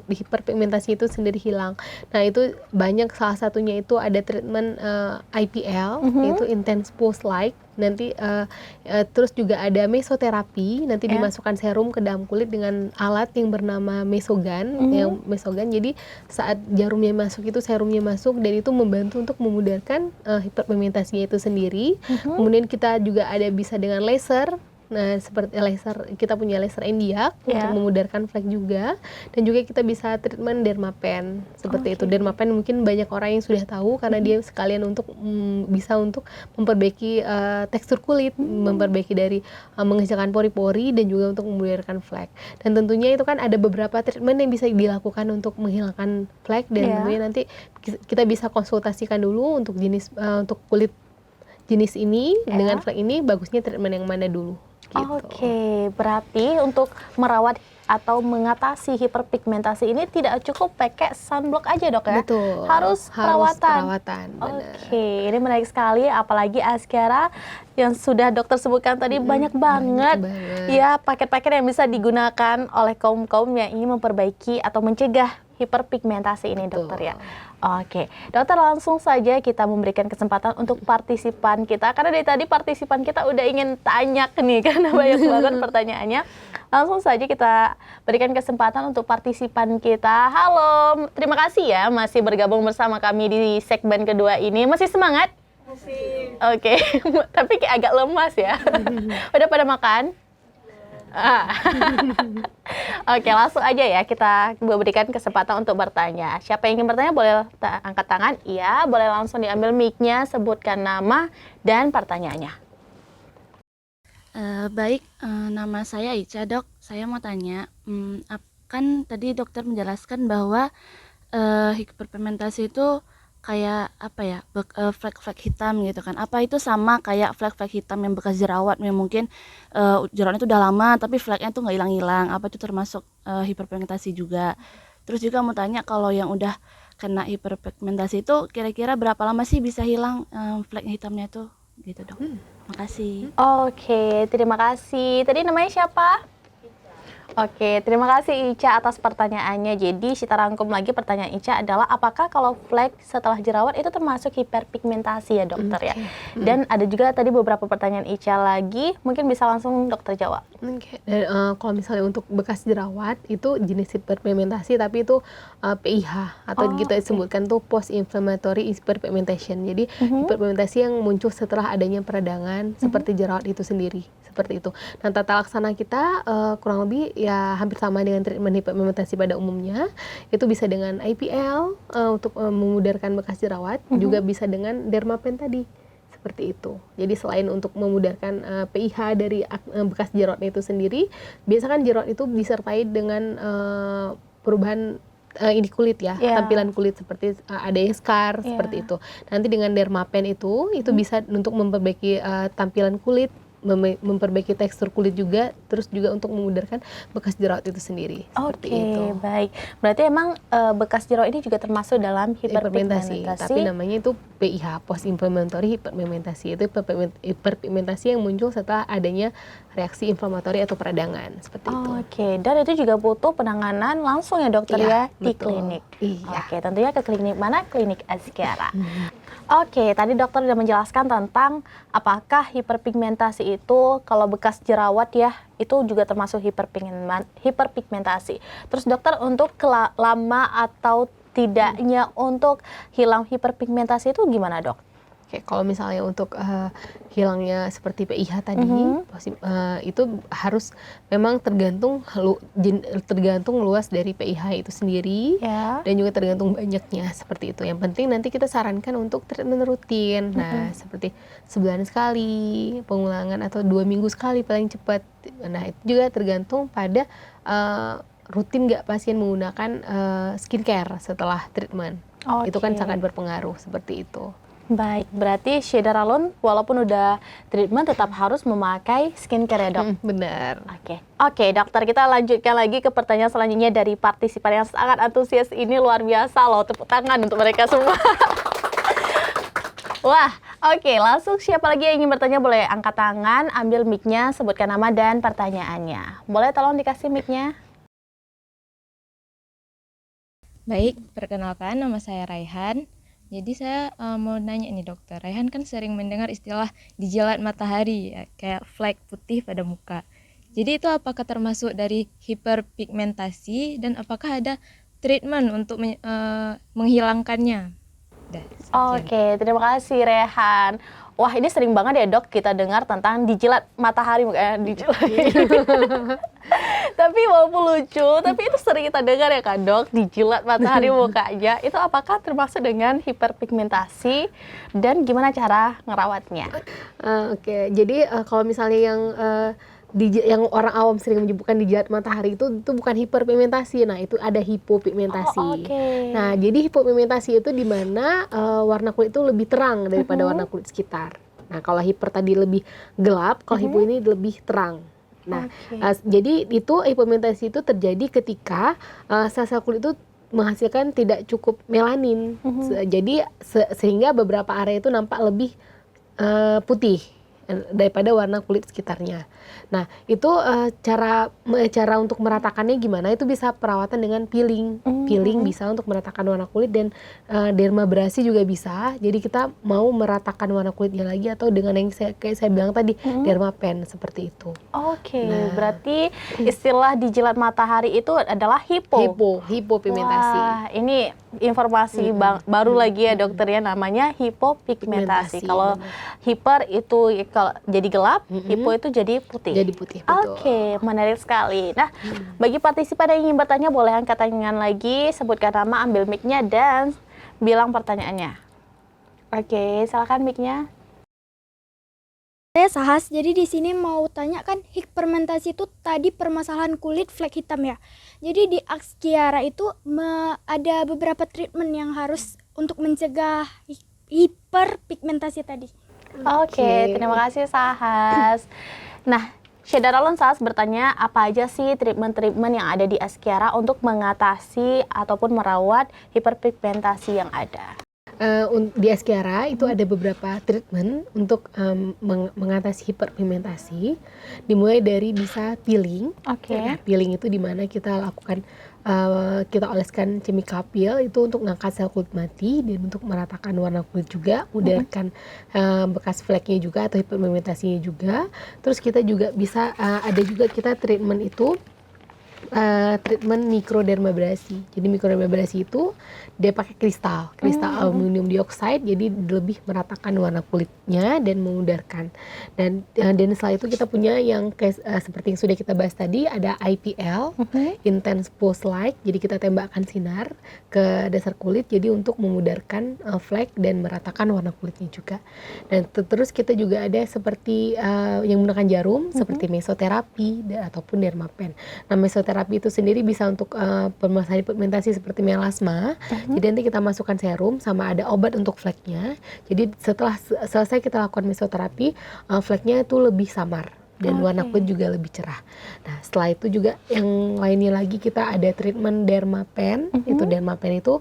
hiperpigmentasi itu sendiri hilang. Nah itu banyak, salah satunya itu ada treatment IPL, yaitu intense pulse light. Nanti terus juga ada mesoterapi, nanti dimasukkan serum ke dalam kulit dengan alat yang bernama mesogun, jadi saat jarumnya masuk itu serumnya masuk, dan itu membantu untuk memudahkan hiperpigmentasinya itu sendiri. Kemudian kita juga ada bisa dengan laser. Nah, seperti laser, kita punya laser endiak untuk memudahkan flek juga, dan juga kita bisa treatment dermapen seperti itu. Dermapen mungkin banyak orang yang sudah tahu karena dia sekalian untuk bisa untuk memperbaiki tekstur kulit, memperbaiki dari mengecilkan pori-pori, dan juga untuk memudahkan flek. Dan tentunya itu kan ada beberapa treatment yang bisa dilakukan untuk menghilangkan flek, dan tentunya nanti kita bisa konsultasikan dulu untuk jenis untuk kulit jenis ini dengan flek ini bagusnya treatment yang mana dulu. Gitu. Oke, berarti untuk merawat atau mengatasi hiperpigmentasi ini tidak cukup pakai sunblock aja dok ya? Betul. Harus perawatan. Benar. Oke, ini menarik sekali, apalagi Askara yang sudah dokter sebutkan tadi banyak banget ya paket-paket yang bisa digunakan oleh kaum-kaum yang ingin memperbaiki atau mencegah hiperpigmentasi ini dokter ya. Oke, dokter langsung saja kita memberikan kesempatan untuk partisipan kita, karena dari tadi partisipan kita udah ingin tanya nih karena banyak banget pertanyaannya. Langsung saja kita berikan kesempatan untuk partisipan kita. Halo, terima kasih ya masih bergabung bersama kami di segmen kedua ini. Masih semangat? Masih. Oke, tapi kayak agak lemas ya. Udah pada makan? Oke, langsung aja ya kita berikan kesempatan untuk bertanya. Siapa yang ingin bertanya boleh angkat tangan. Iya, boleh langsung diambil mic-nya, sebutkan nama dan pertanyaannya. Baik, nama saya Ica dok. Saya mau tanya, kan tadi dokter menjelaskan bahwa hiperpigmentasi itu kayak apa ya, flek-flek hitam gitu kan. Apa itu sama kayak flek-flek hitam yang bekas jerawat yang mungkin jerawatnya itu udah lama tapi fleknya tuh nggak hilang-hilang. Apa itu termasuk hiperpigmentasi juga? Terus juga mau tanya, kalau yang udah kena hiperpigmentasi itu kira-kira berapa lama sih bisa hilang flek hitamnya itu? Gitu dok. Makasih. Oke, terima kasih. Tadi namanya siapa? Oke, terima kasih Ica atas pertanyaannya. Jadi kita rangkum lagi, pertanyaan Ica adalah apakah kalau flek setelah jerawat itu termasuk hiperpigmentasi ya dokter ya? Dan ada juga tadi beberapa pertanyaan Ica lagi, mungkin bisa langsung dokter jawab. Dan kalau misalnya untuk bekas jerawat itu jenis hiperpigmentasi, tapi itu PIH atau kita sebutkan tuh post inflammatory hyperpigmentation. Jadi hiperpigmentasi yang muncul setelah adanya peradangan seperti jerawat itu sendiri. seperti itu. Nah, tata laksana kita kurang lebih ya hampir sama dengan treatment hiperpigmentasi pada umumnya. Itu bisa dengan IPL untuk memudahkan bekas jerawat, juga bisa dengan dermapen tadi. Seperti itu. Jadi selain untuk memudahkan PIH dari bekas jerawatnya itu sendiri, biasanya kan jerawat itu disertai dengan perubahan ini kulit ya, tampilan kulit seperti ada yang scar seperti itu. Nanti dengan dermapen itu bisa untuk memperbaiki tampilan kulit, memperbaiki tekstur kulit juga, terus juga untuk memudahkan bekas jerawat itu sendiri. Seperti itu. Baik. Berarti emang bekas jerawat ini juga termasuk dalam hiperpigmentasi. Tapi namanya itu PIH, post inflammatory hiperpigmentasi. Itu hiperpigmentasi yang muncul setelah adanya reaksi inflamatori atau peradangan seperti itu. Dan itu juga butuh penanganan langsung ya dokter ya di betul. klinik. Iya. Tentunya ke klinik mana? Klinik Askiara. Tadi dokter sudah menjelaskan tentang apakah hiperpigmentasi itu kalau bekas jerawat ya itu juga termasuk hiperpigmentasi. Terus dokter untuk lama atau tidaknya untuk hilang hiperpigmentasi itu gimana dok? Kalau misalnya untuk hilangnya seperti PIH tadi, itu harus memang tergantung luas dari PIH itu sendiri, dan juga tergantung banyaknya seperti itu. Yang penting nanti kita sarankan untuk treatment rutin. Nah, seperti sebulan sekali, pengulangan atau 2 minggu sekali paling cepat. Nah, itu juga tergantung pada rutin nggak pasien menggunakan skincare setelah treatment. Itu kan sangat berpengaruh seperti itu. Baik, berarti Shedaralon walaupun udah treatment tetap harus memakai skincare ya dok? Benar. Oke, dokter, kita lanjutkan lagi ke pertanyaan selanjutnya dari partisipan yang sangat antusias ini. Luar biasa loh, tepuk tangan untuk mereka semua. Wah, langsung siapa lagi yang ingin bertanya boleh angkat tangan, ambil mic-nya, sebutkan nama dan pertanyaannya. Boleh tolong dikasih mic-nya? Baik, perkenalkan nama saya Raihan. Jadi saya mau nanya nih dokter, Raihan kan sering mendengar istilah dijilat matahari, ya, kayak flek putih pada muka. Jadi itu apakah termasuk dari hiperpigmentasi dan apakah ada treatment untuk menghilangkannya? Terima kasih Rehan. Wah, ini sering banget ya dok kita dengar tentang dijilat matahari, Tapi walaupun lucu, tapi itu sering kita dengar ya kan dok, dijilat matahari mukanya. Itu apakah termasuk dengan hiperpigmentasi dan gimana cara ngerawatnya? Jadi kalau misalnya yang orang awam sering menyebutkan dijilat matahari itu bukan hiperpigmentasi. Nah, itu ada hipopigmentasi. Nah, jadi hipopigmentasi itu di mana warna kulit itu lebih terang daripada warna kulit sekitar. Nah, kalau hiper tadi lebih gelap, kalau hipo ini lebih terang. Nah, jadi itu hipopigmentasi itu terjadi ketika sel-sel kulit itu menghasilkan tidak cukup melanin. Jadi sehingga beberapa area itu nampak lebih putih daripada warna kulit sekitarnya. Nah, itu cara untuk meratakannya gimana? Itu bisa perawatan dengan peeling. Peeling bisa untuk meratakan warna kulit, dan dermabrasi juga bisa. Jadi kita mau meratakan warna kulitnya lagi atau dengan yang kayak saya bilang tadi, dermapen seperti itu. Berarti istilah dijilat matahari itu adalah hipopigmentasi. Wah, ini informasi baru lagi ya dokter ya, namanya hipopigmentasi. Kalau hiper itu jadi gelap, hipo itu jadi putih. Jadi putih, betul. Menarik sekali. Nah, bagi partisipan yang ingin bertanya boleh angkat tangan lagi, sebutkan nama, ambil mic-nya dan bilang pertanyaannya. Silakan mic-nya. Saya Sahas, jadi di sini mau tanya kan hiperpigmentasi itu tadi permasalahan kulit flek hitam ya. Jadi di Askiara itu ada beberapa treatment yang harus untuk mencegah hiperpigmentasi tadi. Terima kasih Sahas. Nah, Shedaralon Sahas bertanya apa aja sih treatment-treatment yang ada di Askiara untuk mengatasi ataupun merawat hiperpigmentasi yang ada? Di Askiara itu ada beberapa treatment untuk mengatasi hiperpigmentasi. Dimulai dari bisa peeling. Nah, peeling itu dimana kita lakukan kita oleskan chemical peel itu untuk mengangkat sel kulit mati dan untuk meratakan warna kulit juga, mudahan bekas fleknya juga atau hiperpigmentasinya juga. Terus kita juga bisa ada juga kita treatment itu treatment mikrodermabrasi. Jadi mikrodermabrasi itu dia pakai kristal aluminium dioksida, jadi lebih meratakan warna kulitnya dan memudarkan. Dan setelah itu kita punya yang seperti yang sudah kita bahas tadi, ada IPL, Intense Pulse Light. Jadi kita tembakkan sinar ke dasar kulit, jadi untuk memudarkan flek dan meratakan warna kulitnya juga. Dan terus kita juga ada seperti yang menggunakan jarum, seperti mesoterapi ataupun dermapen. Nah, mesoterapi itu sendiri bisa untuk permasalahan pigmentasi seperti melasma. Jadi nanti kita masukkan serum sama ada obat untuk fleknya. Jadi setelah selesai kita lakukan mesoterapi, fleknya itu lebih samar dan warna kulit juga lebih cerah. Nah, setelah itu juga yang lainnya lagi kita ada treatment dermapen. Itu dermapen itu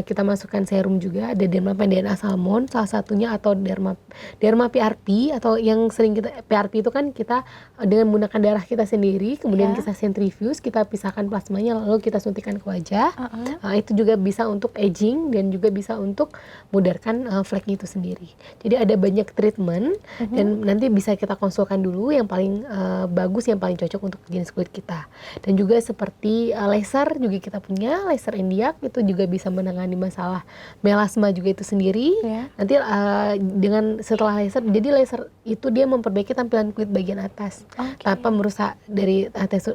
kita masukkan serum juga, ada dermapen DNA salmon salah satunya, atau derma PRP, atau yang sering kita PRP itu kan kita dengan menggunakan darah kita sendiri, kemudian kita centrifuge, kita pisahkan plasmanya lalu kita suntikan ke wajah. Itu juga bisa untuk aging dan juga bisa untuk mudarkan fleknya itu sendiri. Jadi ada banyak treatment dan nanti bisa kita konsulkan dulu yang paling bagus, yang paling cocok untuk jenis kulit kita. Dan juga seperti laser juga kita punya, laser Indiak itu juga bisa menangani masalah melasma juga itu sendiri. Nanti dengan setelah laser, jadi laser itu dia memperbaiki tampilan kulit bagian atas tanpa merusak dari atas,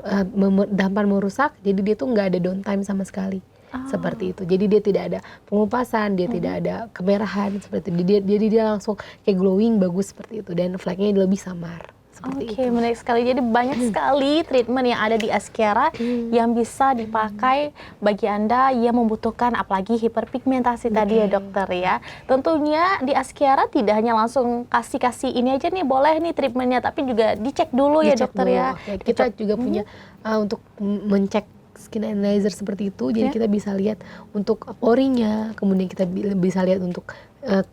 tanpa merusak, jadi dia tuh nggak ada downtime sama sekali. Seperti itu. Jadi dia tidak ada pengupasan, dia tidak ada kemerahan seperti itu. Jadi dia langsung kayak glowing, bagus seperti itu, dan fleknya lebih samar. Oke, menarik sekali. Jadi banyak sekali treatment yang ada di Askiara yang bisa dipakai bagi Anda yang membutuhkan, apalagi hiperpigmentasi tadi ya dokter ya. Tentunya di Askiara tidak hanya langsung kasih ini aja nih, boleh nih treatmentnya, tapi juga dicek dulu ya dokter ya. Kita juga punya untuk mencek skin analyzer seperti itu, jadi kita bisa lihat untuk porinya, kemudian kita bisa lihat untuk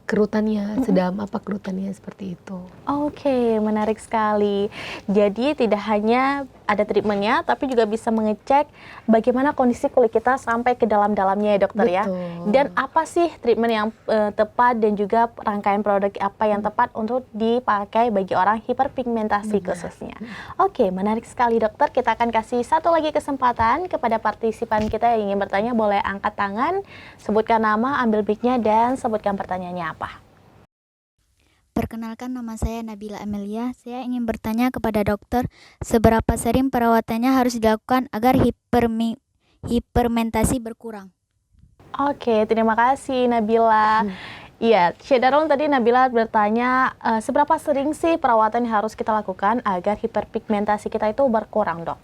kerutannya, sedalam apa kerutannya, seperti itu. Oke, menarik sekali. Jadi tidak hanya ada treatmentnya, tapi juga bisa mengecek bagaimana kondisi kulit kita sampai ke dalam-dalamnya ya dokter. Betul. Ya. Dan apa sih treatment yang tepat dan juga rangkaian produk apa yang tepat untuk dipakai bagi orang hiperpigmentasi khususnya. Oke, menarik sekali dokter. Kita akan kasih satu lagi kesempatan kepada partisipan kita yang ingin bertanya, boleh angkat tangan, sebutkan nama, ambil mic-nya, dan sebutkan pertanyaannya apa. Perkenalkan, nama saya Nabila Amelia. Saya ingin bertanya kepada dokter, seberapa sering perawatannya harus dilakukan agar hiperpigmentasi berkurang? Oke, terima kasih Nabila. Iya, Syederalun tadi Nabila bertanya seberapa sering sih perawatan yang harus kita lakukan agar hiperpigmentasi kita itu berkurang, dok?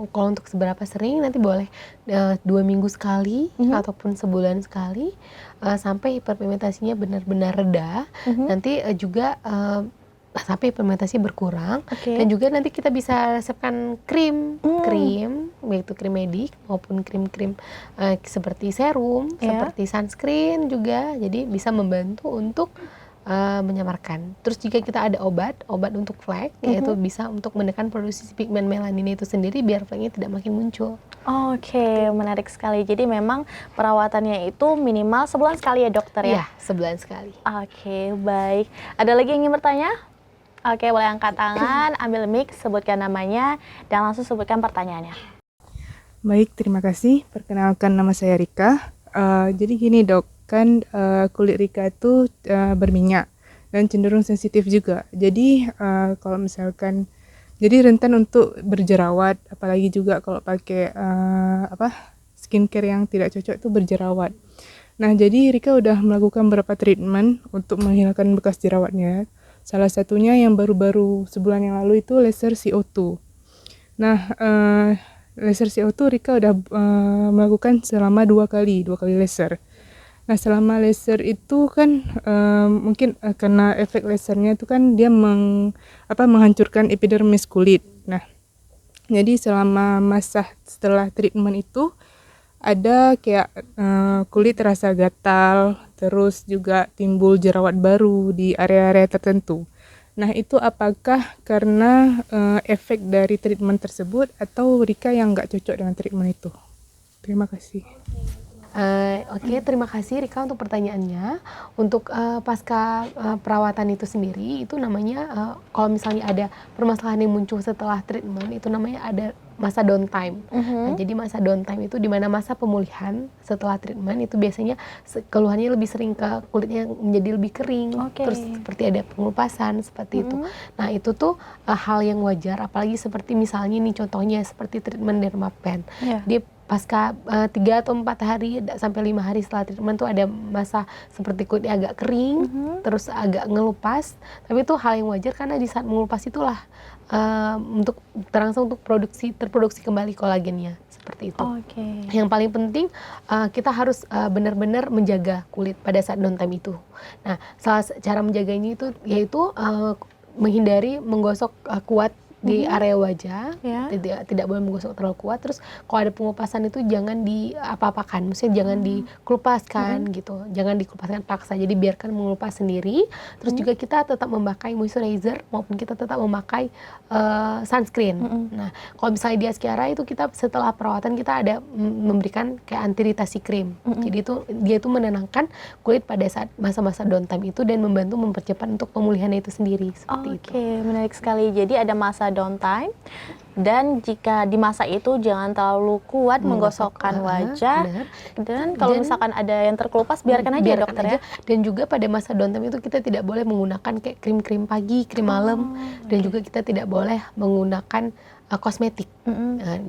Kalau untuk seberapa sering nanti boleh 2 minggu sekali ataupun sebulan sekali sampai hiperpigmentasinya benar-benar reda. Nanti juga sampai hiperpigmentasi berkurang. Dan juga nanti kita bisa resepkan krim, yaitu krim medik maupun krim-krim seperti serum, seperti sunscreen juga. Jadi bisa membantu untuk menyamarkan. Terus jika kita ada obat untuk flek, yaitu bisa untuk menekan produksi pigmen melanin itu sendiri biar fleknya tidak makin muncul. Oke, menarik sekali. Jadi memang perawatannya itu minimal sebulan sekali ya dokter ya? Iya, sebulan sekali. Oke, baik. Ada lagi yang ingin bertanya? Oke, boleh angkat tangan, ambil mic, sebutkan namanya, dan langsung sebutkan pertanyaannya. Baik, terima kasih. Perkenalkan, nama saya Rika. Jadi gini dok, kan kulit Rika itu berminyak dan cenderung sensitif juga. Jadi kalau misalkan jadi rentan untuk berjerawat, apalagi juga kalau pakai skincare yang tidak cocok itu berjerawat. Nah, jadi Rika udah melakukan beberapa treatment untuk menghilangkan bekas jerawatnya. Salah satunya yang baru-baru sebulan yang lalu itu laser CO2. Nah, laser CO2 Rika udah melakukan selama 2 kali laser. Nah, selama laser itu kan mungkin karena efek lasernya itu kan dia menghancurkan epidermis kulit. Nah, jadi selama masa setelah treatment itu ada kayak kulit terasa gatal, terus juga timbul jerawat baru di area-area tertentu. Nah, itu apakah karena efek dari treatment tersebut atau Rika yang nggak cocok dengan treatment itu? Terima kasih. Oke, terima kasih Rika untuk pertanyaannya. Untuk pasca perawatan itu sendiri, itu namanya kalau misalnya ada permasalahan yang muncul setelah treatment, itu namanya ada masa downtime. Nah, jadi masa downtime itu di mana masa pemulihan setelah treatment itu biasanya keluhannya lebih sering ke kulitnya menjadi lebih kering, terus seperti ada pengelupasan seperti itu. Nah, itu tuh hal yang wajar, apalagi seperti misalnya nih contohnya seperti treatment Dermapen. Dia pasca 3 atau 4 hari sampai 5 hari setelah treatment tuh ada masa seperti kulitnya agak kering, terus agak ngelupas. Tapi itu hal yang wajar karena di saat mengelupas itulah untuk terangsang untuk terproduksi kembali kolagennya seperti itu. Yang paling penting kita harus benar-benar menjaga kulit pada saat downtime itu. Nah, salah cara menjaganya itu yaitu menghindari menggosok kuat di area wajah, tidak boleh menggosok terlalu kuat. Terus kalau ada pengelupasan itu jangan apa-apakan, maksudnya jangan dikelupaskan gitu, jangan dikelupaskan paksa, jadi biarkan mengelupas sendiri. Terus juga kita tetap memakai moisturizer maupun kita tetap memakai sunscreen. Nah, kalau misalnya di Askiara itu kita setelah perawatan kita ada memberikan kayak anti iritasi krim, jadi itu dia itu menenangkan kulit pada saat masa-masa downtime itu dan membantu mempercepat untuk pemulihannya itu sendiri seperti itu. Menarik sekali. Jadi ada masa downtime, dan jika di masa itu jangan terlalu kuat menggosokkan wajah, dan kalau misalkan ada yang terkelupas biarkan aja dokter ya. Dan juga pada masa downtime itu kita tidak boleh menggunakan kayak krim-krim pagi, krim malam, dan juga kita tidak boleh menggunakan kosmetik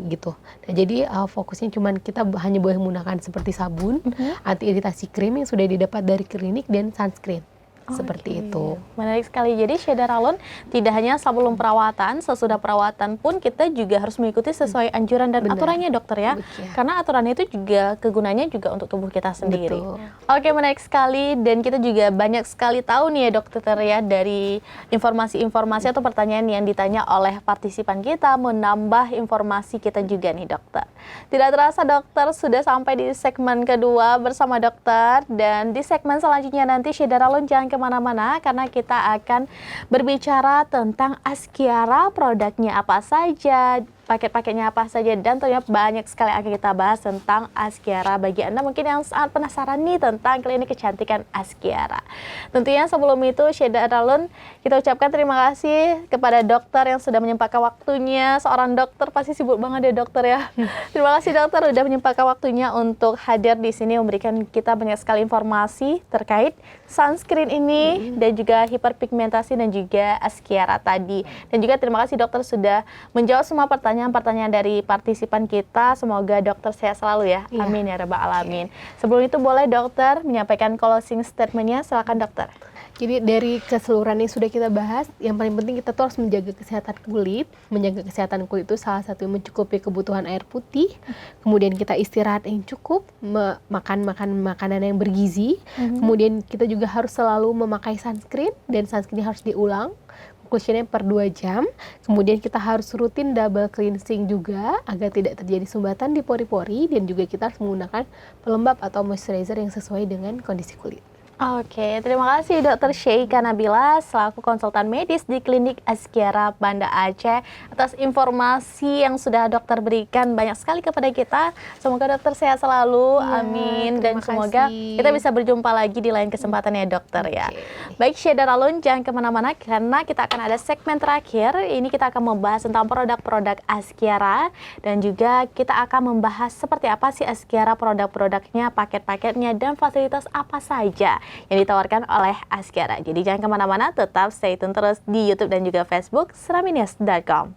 gitu. Nah, jadi fokusnya cuman kita hanya boleh menggunakan seperti sabun, anti iritasi krim yang sudah didapat dari klinik, dan sunscreen. Seperti itu. Menarik sekali. Jadi Shedaralon tidak hanya sebelum perawatan, sesudah perawatan pun kita juga harus mengikuti sesuai anjuran dan aturannya dokter ya. Karena aturan itu juga kegunaannya juga untuk tubuh kita sendiri. Menarik sekali, dan kita juga banyak sekali tahu nih ya dokter ya dari informasi-informasi atau pertanyaan yang ditanya oleh partisipan kita, menambah informasi kita juga nih dokter. Tidak terasa dokter sudah sampai di segmen kedua bersama dokter, dan di segmen selanjutnya nanti Shedaralon jangan kemana-mana karena kita akan berbicara tentang Askiara, produknya apa saja, paket-paketnya apa saja, dan tentunya banyak sekali akan kita bahas tentang Askiara bagi Anda mungkin yang sangat penasaran nih tentang klinik kecantikan Askiara. Tentunya sebelum itu Shedaralon kita ucapkan terima kasih kepada dokter yang sudah menyempatkan waktunya. Seorang dokter pasti sibuk banget ya dokter ya. Terima kasih dokter sudah menyempatkan waktunya untuk hadir di sini memberikan kita banyak sekali informasi terkait sunscreen ini dan juga hiperpigmentasi dan juga Askiara tadi. Dan juga terima kasih dokter sudah menjawab semua pertanyaan dari partisipan kita. Semoga dokter sehat selalu ya. Amin ya rabbal alamin. Sebelum itu boleh dokter menyampaikan closing statement-nya, silakan dokter. Jadi dari keseluruhan yang sudah kita bahas, yang paling penting kita tuh harus menjaga kesehatan kulit. Menjaga kesehatan kulit itu salah satu mencukupi kebutuhan air putih. Kemudian kita istirahat yang cukup, makan makanan yang bergizi. Kemudian kita juga harus selalu memakai sunscreen, dan sunscreen harus diulang. Conclusionnya per 2 jam. Kemudian kita harus rutin double cleansing juga agar tidak terjadi sumbatan di pori-pori, dan juga kita harus menggunakan pelembab atau moisturizer yang sesuai dengan kondisi kulit. Terima kasih Dr. Sheika Nabila selaku konsultan medis di Klinik Askiara Banda Aceh atas informasi yang sudah dokter berikan banyak sekali kepada kita. Semoga dokter sehat selalu, amin, dan semoga kita bisa berjumpa lagi di lain kesempatan ya dokter ya. Baik Shedaralon, jangan kemana-mana karena kita akan ada segmen terakhir. Ini kita akan membahas tentang produk-produk Askiara, dan juga kita akan membahas seperti apa sih Askiara, produk-produknya, paket-paketnya, dan fasilitas apa saja yang ditawarkan oleh Askiara. Jadi jangan kemana-mana, tetap stay tune terus di YouTube dan juga Facebook seraminius.com.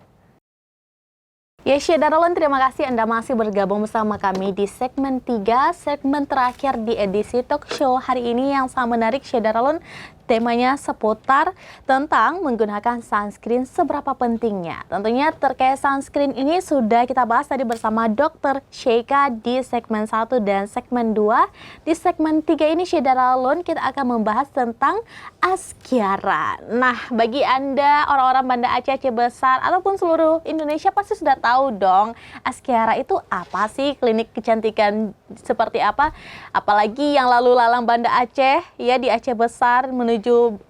Ya Shedaralon, terima kasih Anda masih bergabung bersama kami di segmen 3, segmen terakhir di edisi talk show hari ini yang sangat menarik Shedaralon. Temanya seputar tentang menggunakan sunscreen seberapa pentingnya. Tentunya terkait sunscreen ini sudah kita bahas tadi bersama Dr. Sheika di segmen 1 dan segmen 2. Di segmen 3 ini Shedaralon kita akan membahas tentang Askiara. Nah, bagi Anda orang-orang Banda Aceh besar ataupun seluruh Indonesia pasti sudah tahu dong Askiara itu apa sih, klinik kecantikan seperti apa. Apalagi yang lalu lalang Banda Aceh ya di Aceh besar menuju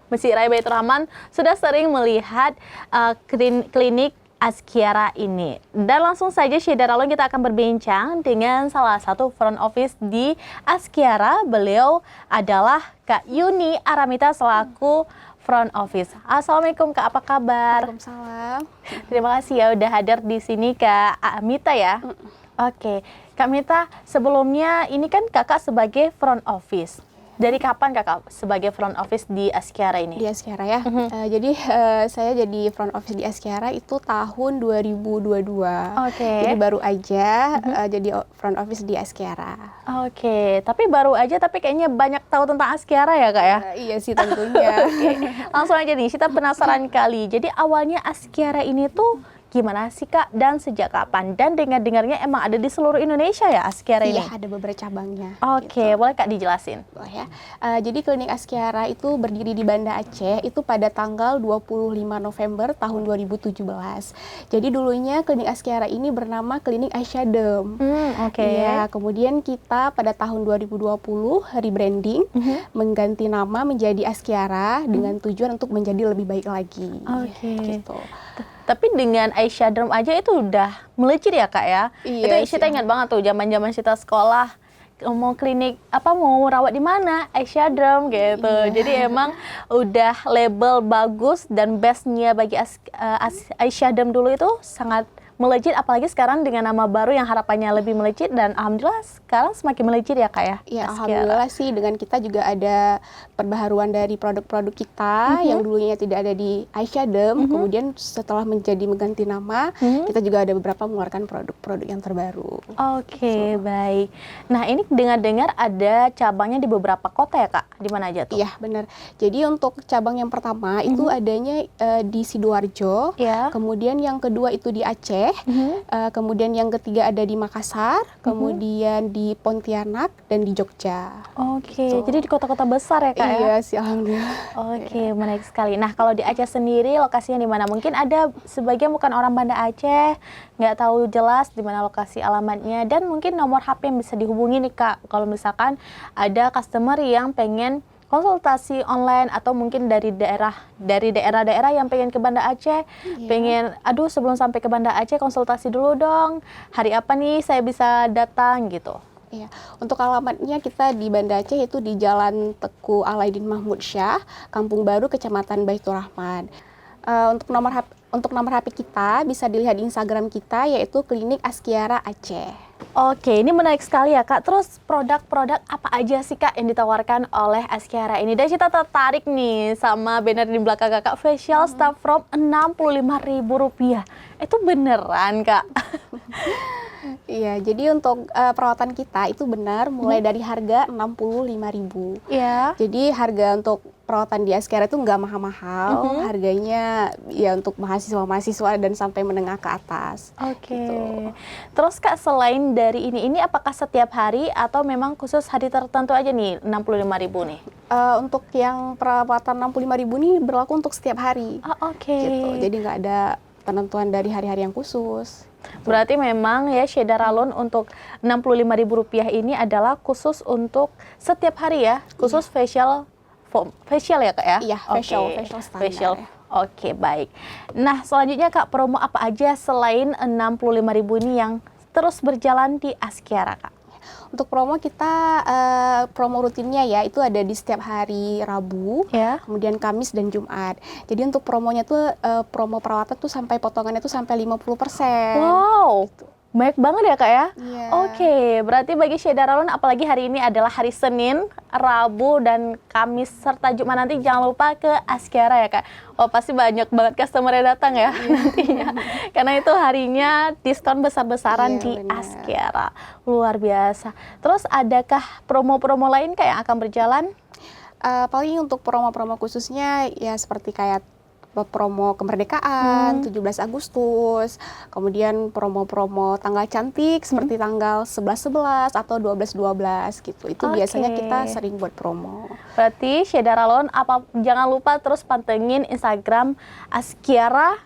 Masjid Raya Baitur Rahman sudah sering melihat klinik Askiara ini. Dan langsung saja Syedaralon kita akan berbincang dengan salah satu front office di Askiara. Beliau adalah Kak Yuni Aramita selaku front office. Assalamualaikum Kak, apa kabar? Waalaikumsalam. Terima kasih ya udah hadir di sini Kak Amita ya. Oke, Kak Mita, sebelumnya ini kan Kakak sebagai front office. Dari kapan Kakak sebagai front office di Askiara ini? Di Askiara ya. Jadi saya jadi front office di Askiara itu tahun 2022. Jadi baru aja jadi front office di Askiara. Oke, tapi baru aja tapi kayaknya banyak tahu tentang Askiara ya Kak ya? Iya sih tentunya. Langsung aja nih, kita penasaran kali. Jadi awalnya Askiara ini tuh gimana sih Kak, dan sejak kapan? Dan dengar-dengarnya emang ada di seluruh Indonesia ya Askiara ini? Iya, ada beberapa cabangnya. Oke, boleh Kak dijelasin? Boleh ya. Jadi klinik Askiara itu berdiri di Banda Aceh itu pada tanggal 25 November tahun 2017. Jadi dulunya klinik Askiara ini bernama Klinik Aisyadem. Ya, kemudian kita pada tahun 2020 rebranding, mengganti nama menjadi Askiara dengan tujuan untuk menjadi lebih baik lagi. Gitu. Tapi dengan Aisyadem aja itu udah melejit ya Kak ya? Iya, itu kita ingat banget tuh zaman-zaman kita sekolah, mau klinik mau rawat di mana Aisyadem gitu. Jadi emang udah label bagus dan bestnya bagi Aisyadem dulu itu sangat melejit, apalagi sekarang dengan nama baru yang harapannya lebih melejit, dan alhamdulillah sekarang semakin melejit ya Kak ya? Iya, alhamdulillah sih, dengan kita juga ada perbaharuan dari produk-produk kita yang dulunya tidak ada di Aisyadem, kemudian setelah mengganti nama, kita juga ada beberapa mengeluarkan produk-produk yang terbaru. Oke, baik. Nah, ini dengar-dengar ada cabangnya di beberapa kota ya Kak? Di mana aja tuh? Iya, benar. Jadi untuk cabang yang pertama itu adanya di Sidoarjo, kemudian yang kedua itu di Aceh, kemudian yang ketiga ada di Makassar, kemudian di Pontianak dan di Jogja. Jadi di kota-kota besar ya Kak ya? Iya sih, alhamdulillah. Menarik sekali. Nah, kalau di Aceh sendiri lokasinya di mana? Mungkin ada sebagian bukan orang Banda Aceh, nggak tahu jelas di mana lokasi alamatnya, dan mungkin nomor HP yang bisa dihubungi nih Kak, kalau misalkan ada customer yang pengen konsultasi online atau mungkin dari daerah-daerah yang pengen ke Banda Aceh, pengen sebelum sampai ke Banda Aceh konsultasi dulu dong, hari apa nih saya bisa datang gitu. Iya, untuk alamatnya kita di Banda Aceh itu di Jalan Teku Alaidin Mahmud Syah, Kampung Baru, Kecamatan Baitur Rahman. Untuk nomor HP kita bisa dilihat di Instagram kita, yaitu Klinik Askiara Aceh. Oke, ini menarik sekali ya Kak. Terus produk-produk apa aja sih Kak yang ditawarkan oleh Askiara ini? Dan kita tertarik nih sama banner di belakang Kakak, facial start from Rp65.000. Itu beneran Kak? Iya, jadi untuk perawatan kita itu benar mulai dari harga Rp65.000. Iya. Jadi harga untuk perawatan di Askiara itu nggak mahal-mahal, harganya ya untuk mahasiswa-mahasiswa dan sampai menengah ke atas. Gitu. Terus Kak, selain dari ini apakah setiap hari atau memang khusus hari tertentu aja nih Rp65.000 nih? Untuk yang perawatan Rp65.000 nih berlaku untuk setiap hari. Gitu. Jadi nggak ada penentuan dari hari-hari yang khusus. Berarti memang ya Syedaralon untuk Rp65.000 ini adalah khusus untuk setiap hari ya, khusus facial ya Kak ya? Iya, facial standar. Ya. Oke, baik. Nah, selanjutnya Kak, promo apa aja selain Rp65.000 ini yang terus berjalan di Askiara Kak? Untuk promo kita, promo rutinnya ya itu ada di setiap hari Rabu, kemudian Kamis dan Jumat. Jadi untuk promonya tuh, promo perawatan tuh sampai potongannya tuh sampai 50%. Wow! Gitu. Banyak banget ya Kak ya? Iya. Oke, berarti bagi Syedaralon, apalagi hari ini adalah hari Senin, Rabu, dan Kamis, serta Jumat nanti jangan lupa ke Askiara ya Kak. Oh, pasti banyak banget customer yang datang ya nantinya. Karena itu harinya diskon besar-besaran di Askiara. Luar biasa. Terus adakah promo-promo lain Kak yang akan berjalan? Paling untuk promo-promo khususnya ya seperti kayak promo kemerdekaan 17 Agustus, kemudian promo-promo tanggal cantik seperti tanggal 11-11 atau 12-12 gitu. Itu biasanya kita sering buat promo. Berarti Syedaralon jangan lupa terus pantengin Instagram Askiara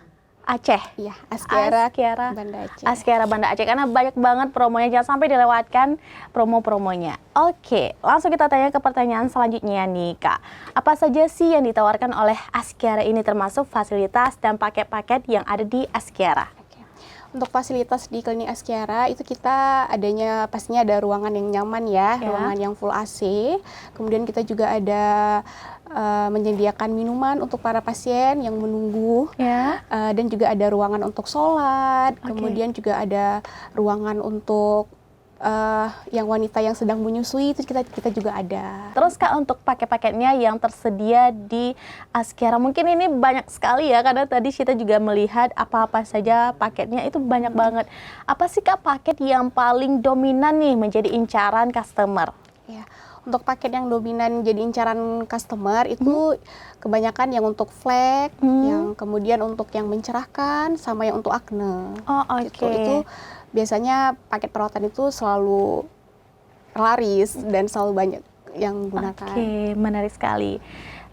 Aceh. Iya, Askiara Askiara Banda Aceh. Askiara Banda Aceh, karena banyak banget promonya, jangan sampai dilewatkan promo-promonya. Oke, langsung kita tanya ke pertanyaan selanjutnya nih Kak. Apa saja sih yang ditawarkan oleh Askiara ini, termasuk fasilitas dan paket-paket yang ada di Askiara? Untuk fasilitas di klinik Askiara itu kita adanya pastinya ada ruangan yang nyaman ya, ruangan yang full AC. Kemudian kita juga ada menyediakan minuman untuk para pasien yang menunggu, dan juga ada ruangan untuk sholat. Kemudian juga ada ruangan untuk yang wanita yang sedang menyusui, itu kita juga ada. Terus Kak, untuk paket-paketnya yang tersedia di Askiara, mungkin ini banyak sekali ya, karena tadi kita juga melihat apa-apa saja paketnya itu banyak banget. Apa sih Kak paket yang paling dominan nih menjadi incaran customer? Ya, untuk paket yang dominan jadi incaran customer itu kebanyakan yang untuk flek, yang kemudian untuk yang mencerahkan, sama yang untuk akne. Oh, oke. Gitu. Itu biasanya paket perawatan itu selalu laris dan selalu banyak yang gunakan. Oke, menarik sekali.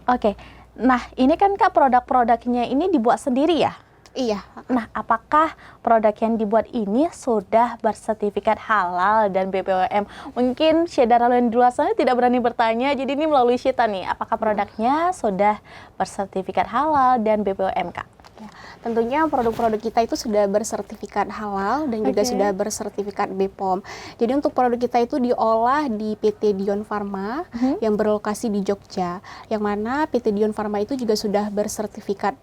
Oke, nah ini kan Kak produk-produknya ini dibuat sendiri ya? Iya. Nah, apakah produk yang dibuat ini sudah bersertifikat halal dan BPOM? Mungkin Syedara-Len di luar sana tidak berani bertanya, jadi ini melalui Syita nih. Apakah produknya sudah bersertifikat halal dan BPOM, Kak? Ya, tentunya produk-produk kita itu sudah bersertifikat halal dan juga sudah bersertifikat BPOM. Jadi untuk produk kita itu diolah di PT Dion Pharma yang berlokasi di Jogja. Yang mana PT Dion Pharma itu juga sudah bersertifikat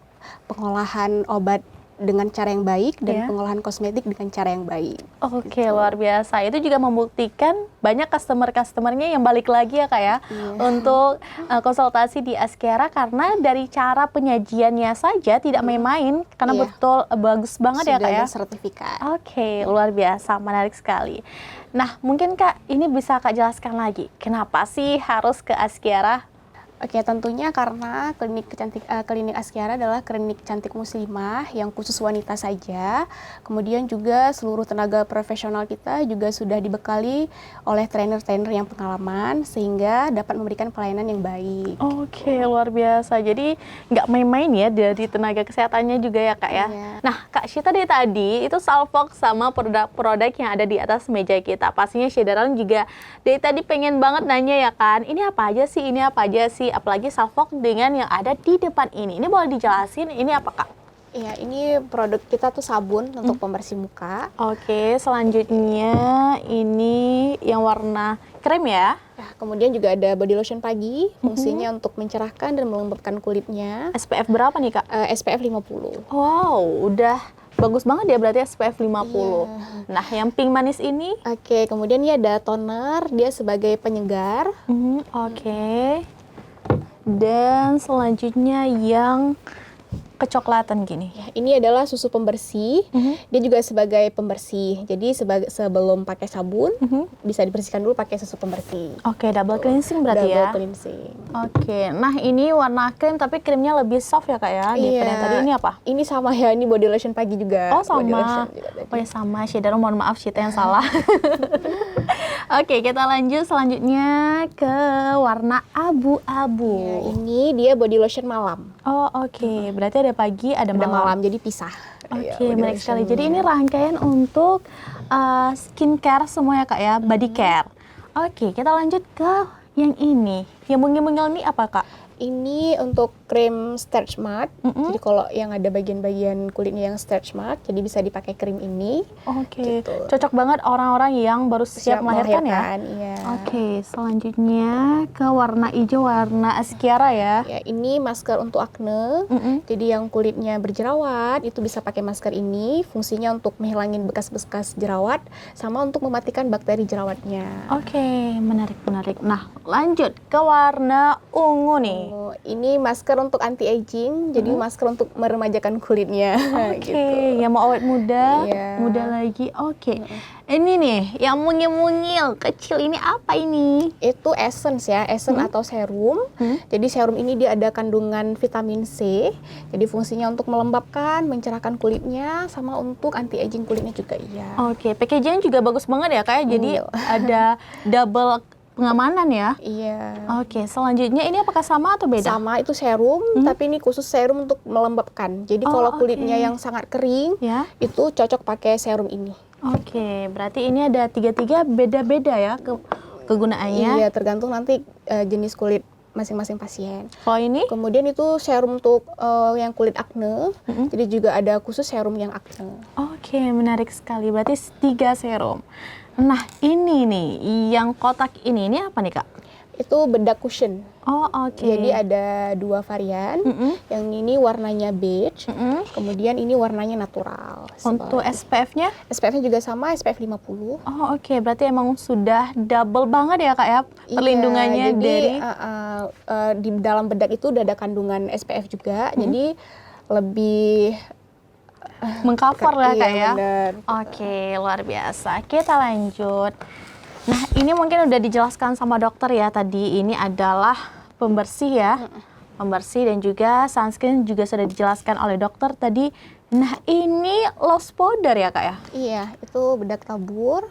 pengolahan obat dengan cara yang baik dan pengolahan kosmetik dengan cara yang baik. Oke, luar biasa. Itu juga membuktikan banyak customer-customernya yang balik lagi ya Kak ya, untuk konsultasi di Askiara, karena dari cara penyajiannya saja tidak main-main, karena betul bagus banget ya Kak ya. Sudah bersertifikat. Oke, luar biasa, menarik sekali. Nah, mungkin Kak, ini bisa Kak jelaskan lagi, kenapa sih harus ke Askiara? Oke, tentunya karena klinik Askiara adalah klinik cantik muslimah yang khusus wanita saja. Kemudian juga seluruh tenaga profesional kita juga sudah dibekali oleh trainer-trainer yang pengalaman sehingga dapat memberikan pelayanan yang baik. Oke, luar biasa. Jadi nggak main-main ya dari tenaga kesehatannya juga ya Kak ya. Nah, Kak Syita dari tadi itu salfok sama produk-produk yang ada di atas meja kita. Pastinya Syedara-Len juga dari tadi pengen banget nanya ya kan, ini apa aja sih, ini apa aja sih? Apalagi salfok dengan yang ada di depan ini. Ini boleh dijelasin ini apa Kak? Iya, ini produk kita tuh sabun untuk pembersih muka. Oke, selanjutnya ini yang warna krem ya. Ya, kemudian juga ada body lotion pagi, fungsinya untuk mencerahkan dan melembabkan kulitnya. SPF berapa nih Kak? SPF 50. Wow, udah bagus banget ya berarti SPF 50. Nah, yang pink manis ini? Oke, kemudian ini ada toner, dia sebagai penyegar. Oke. Dan selanjutnya yang kecoklatan gini. Ya, ini adalah susu pembersih. Dia juga sebagai pembersih. Jadi sebelum pakai sabun, bisa dibersihkan dulu pakai susu pembersih. Oke, double cleansing berarti ya. Double cleansing. Oke, nah ini warna krem tapi krimnya lebih soft ya Kak ya. Di yang tadi ini apa? Ini sama ya, ini body lotion pagi juga. Oh, sama. Body lotion juga tadi. Oh ya sama, Syedara mohon maaf Syita yang salah. Oke, kita lanjut selanjutnya ke warna abu-abu. Ya, ini dia body lotion malam. Oh, oke. Berarti ada pagi, ada malam. Jadi pisah. Oke, menarik sekali. Jadi ini rangkaian untuk skincare semua ya Kak ya, body care. Oke, kita lanjut ke yang ini. Yang mungil-mungil ini apa Kak? Ini untuk krim starch matte. Jadi kalau yang ada bagian-bagian kulitnya yang starch matte, jadi bisa dipakai krim ini. Oke, cocok banget orang-orang yang baru siap melahirkan ya. Iya. Oke, selanjutnya ke warna hijau, warna Askiara ya. Ya, ini masker untuk akne. Jadi yang kulitnya berjerawat itu bisa pakai masker ini. Fungsinya untuk menghilangin bekas-bekas jerawat, sama untuk mematikan bakteri jerawatnya. Oke, menarik. Nah, lanjut ke warna ungu nih. Ini masker untuk anti aging, jadi masker untuk meremajakan kulitnya. Oke, yang mau awet muda, muda lagi. Oke. Ini nih, yang mungil-mungil kecil ini apa ini? Itu essence ya, essence atau serum. Jadi serum ini dia ada kandungan vitamin C. Jadi fungsinya untuk melembabkan, mencerahkan kulitnya, sama untuk anti aging kulitnya juga iya. Oke, packaging juga bagus banget ya Kak. Jadi ada double pengamanan ya. Iya. Oke, selanjutnya ini apakah sama atau beda? Sama, itu serum, tapi ini khusus serum untuk melembabkan. Jadi kalau kulitnya yang sangat kering, Ya. itu cocok pakai serum ini. Oke, berarti ini ada tiga-tiga beda-beda ya kegunaannya. Iya, tergantung nanti jenis kulit masing-masing pasien. Kalau ini? Kemudian itu serum untuk yang kulit akne, jadi juga ada khusus serum yang akne. Oke, menarik sekali. Berarti 3 serum. Nah, ini nih, yang kotak ini apa nih Kak? Itu bedak cushion. Oh, oke. Jadi ada 2 varian. Yang ini warnanya beige, kemudian ini warnanya natural. Untuk SPF-nya? SPF-nya juga sama, SPF 50. Oh, oke. Berarti emang sudah double banget ya Kak ya perlindungannya jadi, dari di dalam bedak itu udah ada kandungan SPF juga, jadi lebih mengcover lah Kak iya, ya. bener. Oke, luar biasa. Kita lanjut. Nah, ini mungkin udah dijelaskan sama dokter ya tadi. Ini adalah pembersih ya. Pembersih dan juga sunscreen juga sudah dijelaskan oleh dokter tadi. Nah, ini loose powder ya Kak ya? Iya, itu bedak tabur.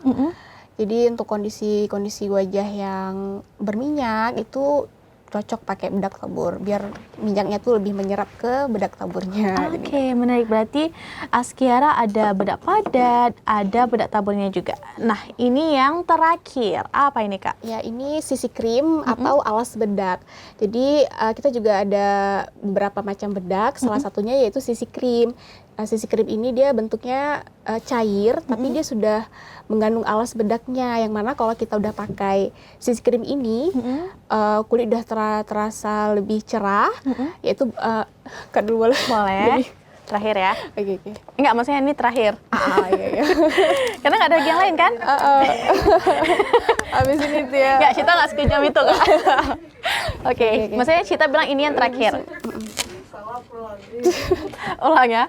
Jadi untuk kondisi wajah yang berminyak itu cocok pakai bedak tabur biar minyaknya tuh lebih menyerap ke bedak taburnya. Oke, menarik. Berarti Askiara ada bedak padat, ada bedak taburnya juga. Nah, ini yang terakhir. Apa ini Kak? Ya, ini CC cream atau alas bedak. Jadi kita juga ada beberapa macam bedak, salah satunya yaitu CC cream. CC cream ini dia bentuknya cair, tapi dia sudah mengandung alas bedaknya, yang mana kalau kita udah pakai CC cream ini, kulit udah terasa lebih cerah, yaitu Kak dulu boleh? Boleh. Terakhir ya? Oke. Enggak, maksudnya ini terakhir. Iya. Karena nggak ada yang lain kan? Abis ini tuh ya. Nggak, Cita nggak sekejam itu Kak. Oke, maksudnya Cita bilang ini yang terakhir. Ulang ya.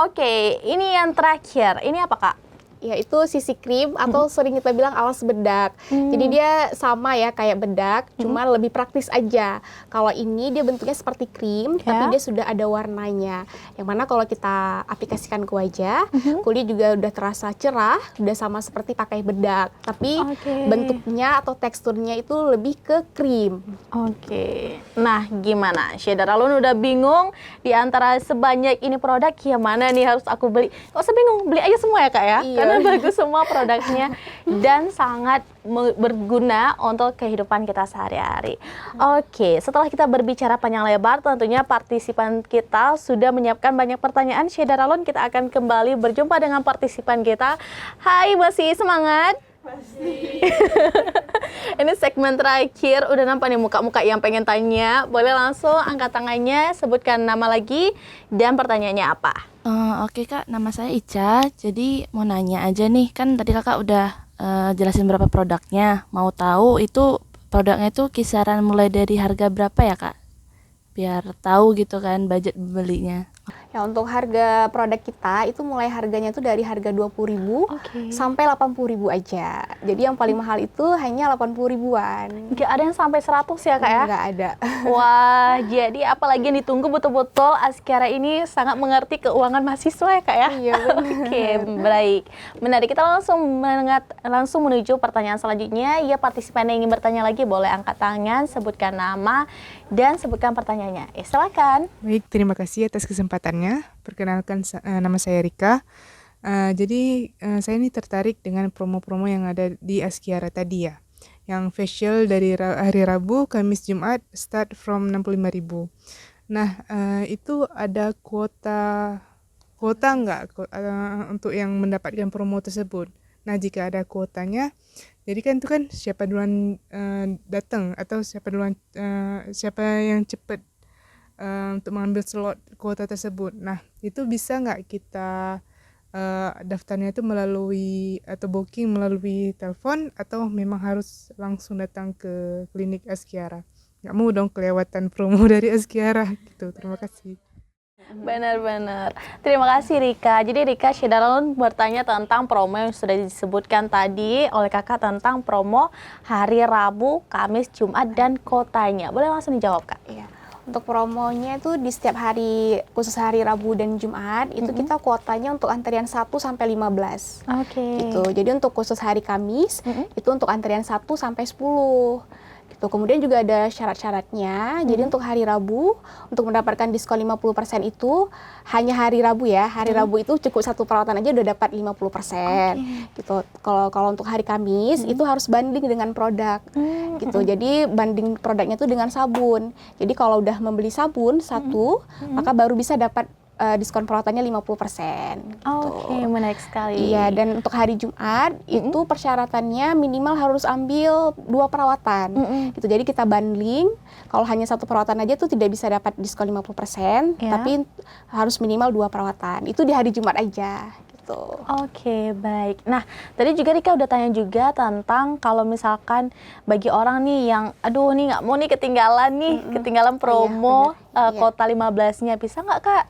Oke, ini yang terakhir. Ini apa Kak? Ya, itu CC cream atau sering kita bilang alas bedak. Jadi dia sama ya kayak bedak, cuma lebih praktis aja. Kalau ini dia bentuknya seperti krim, tapi dia sudah ada warnanya. Yang mana kalau kita aplikasikan ke wajah, kulit juga udah terasa cerah, udah sama seperti pakai bedak. Tapi bentuknya atau teksturnya itu lebih ke krim. Oke. Nah, gimana? Syedaralun udah bingung di antara sebanyak ini produk, yang mana nih harus aku beli? Gak usah bingung, beli aja semua ya Kak ya. Iya. Karena bagus semua produknya dan sangat berguna untuk kehidupan kita sehari-hari. Oke, setelah kita berbicara panjang lebar, tentunya partisipan kita sudah menyiapkan banyak pertanyaan. Syedaralun, kita akan kembali berjumpa dengan partisipan kita. Hai, masih semangat? Masih. Ini segmen terakhir, udah nampak nih muka-muka yang pengen tanya. Boleh langsung angkat tangannya, sebutkan nama lagi dan pertanyaannya apa. Oke Kak, nama saya Ica. Jadi mau nanya aja nih, kan tadi Kakak udah jelasin berapa produknya. Mau tahu itu produknya itu kisaran mulai dari harga berapa ya Kak? Biar tahu gitu kan budget belinya. Ya, untuk harga produk kita itu mulai harganya tuh dari harga 20.000 sampai 80.000 aja. Jadi yang paling mahal itu hanya 80.000-an. Nggak ada yang sampai 100 ya Kak ya? Nggak ada. Wah, jadi apalagi yang ditunggu betul-betul Askiara ini sangat mengerti keuangan mahasiswa ya Kak ya? Iya, benar. Oke, baik. Menarik, kita langsung menuju pertanyaan selanjutnya. Ya, partisipan yang ingin bertanya lagi boleh angkat tangan, sebutkan nama, dan sebutkan pertanyaannya. Silakan. Baik, terima kasih atas kesempatannya. Perkenalkan, nama saya Rika. Jadi saya ini tertarik dengan promo-promo yang ada di Askiara tadi ya. Yang facial dari hari Rabu, Kamis, Jumat start from 65.000. Nah, itu ada kuota nggak untuk yang mendapatkan promo tersebut? Nah, jika ada kuotanya, jadi kan itu kan siapa duluan datang atau siapa yang cepat untuk mengambil slot kuota tersebut. Nah, itu bisa nggak kita daftarnya itu melalui atau booking melalui telepon atau memang harus langsung datang ke klinik Askiara? Nggak mau dong kelewatan promo dari Askiara gitu. Terima kasih. Benar-benar. Terima kasih Rika. Jadi Rika, Syedaralun bertanya tentang promo yang sudah disebutkan tadi oleh kakak tentang promo hari Rabu, Kamis, Jumat, dan kotanya. Boleh langsung dijawab Kak? Iya. Untuk promonya itu di setiap hari, khusus hari Rabu dan Jumat, itu kita kuotanya untuk antrian 1 sampai 15. Gitu. Jadi untuk khusus hari Kamis, itu untuk antrian 1 sampai 10. Gitu. Kemudian juga ada syarat-syaratnya. Jadi untuk hari Rabu, untuk mendapatkan diskon 50% itu hanya hari Rabu ya. Hari Rabu itu cukup satu perawatan aja udah dapat 50%. Gitu. Kalau untuk hari Kamis itu harus banding dengan produk. Gitu. Jadi banding produknya itu dengan sabun. Jadi kalau udah membeli sabun satu, maka baru bisa dapat diskon perawatannya 50%. Oke, menarik sekali. Iya, dan untuk hari Jumat itu persyaratannya minimal harus ambil 2 perawatan. Gitu. Jadi kita bundling, kalau hanya 1 perawatan aja tuh tidak bisa dapat diskon 50%, tapi harus minimal 2 perawatan. Itu di hari Jumat aja. Oke, baik. Nah, tadi juga Rika udah tanya juga tentang kalau misalkan bagi orang nih yang aduh nih nggak mau nih ketinggalan promo kota 15-nya, bisa nggak Kak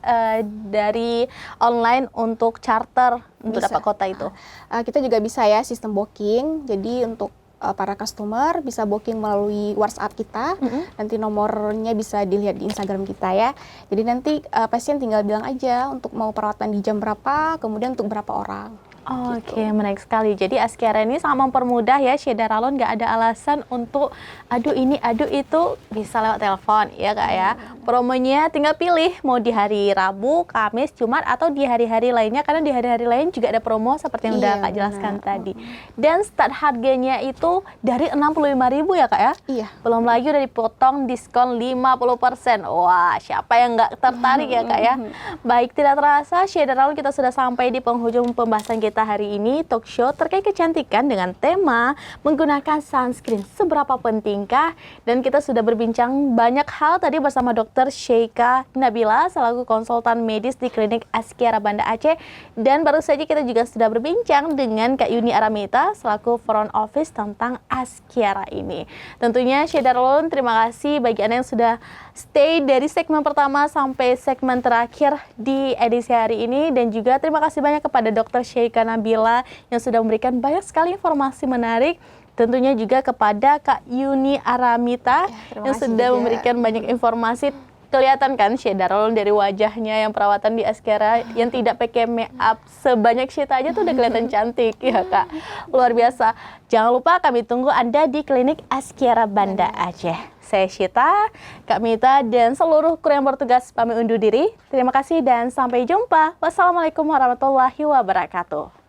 dari online untuk charter untuk dapat kota itu? Kita juga bisa ya sistem booking. Jadi untuk para customer bisa booking melalui WhatsApp kita, nanti nomornya bisa dilihat di Instagram kita ya. Jadi nanti pasien tinggal bilang aja untuk mau perawatan di jam berapa, kemudian untuk berapa orang. Oke, menarik sekali. Jadi Askiara ini sangat mempermudah ya, Shedaralon nggak ada alasan untuk aduh ini, aduh itu, bisa lewat telepon ya Kak ya. Promonya tinggal pilih mau di hari Rabu, Kamis, Jumat atau di hari-hari lainnya, karena di hari-hari lain juga ada promo seperti yang udah Kak jelaskan tadi. Dan start harganya itu dari 65.000 ya Kak ya? Iya. Belum lagi udah dipotong diskon 50%. Wah, siapa yang nggak tertarik ya Kak ya? Baik, tidak terasa Shedaralon kita sudah sampai di penghujung pembahasan kita hari ini, talk show terkait kecantikan dengan tema menggunakan sunscreen seberapa pentingkah, dan kita sudah berbincang banyak hal tadi bersama Dr. Sheikha Nabila selaku konsultan medis di klinik Askiara Banda Aceh, dan baru saja kita juga sudah berbincang dengan Kak Yuni Aramita selaku front office tentang Askiara ini. Tentunya Shedaralon terima kasih bagi Anda yang sudah stay dari segmen pertama sampai segmen terakhir di edisi hari ini, dan juga terima kasih banyak kepada Dr. Sheikha Nabila yang sudah memberikan banyak sekali informasi menarik. Tentunya juga kepada Kak Yuni Aramita yang sudah memberikan banyak informasi. Kelihatan kan Shedaralon dari wajahnya yang perawatan di Askiara yang tidak pakai make up sebanyak Syita aja tuh udah kelihatan cantik ya Kak. Luar biasa. Jangan lupa kami tunggu Anda di klinik Askiara Banda Aceh. Saya Syita, Kak Mita, dan seluruh kru yang bertugas pamit undur diri. Terima kasih dan sampai jumpa. Wassalamualaikum warahmatullahi wabarakatuh.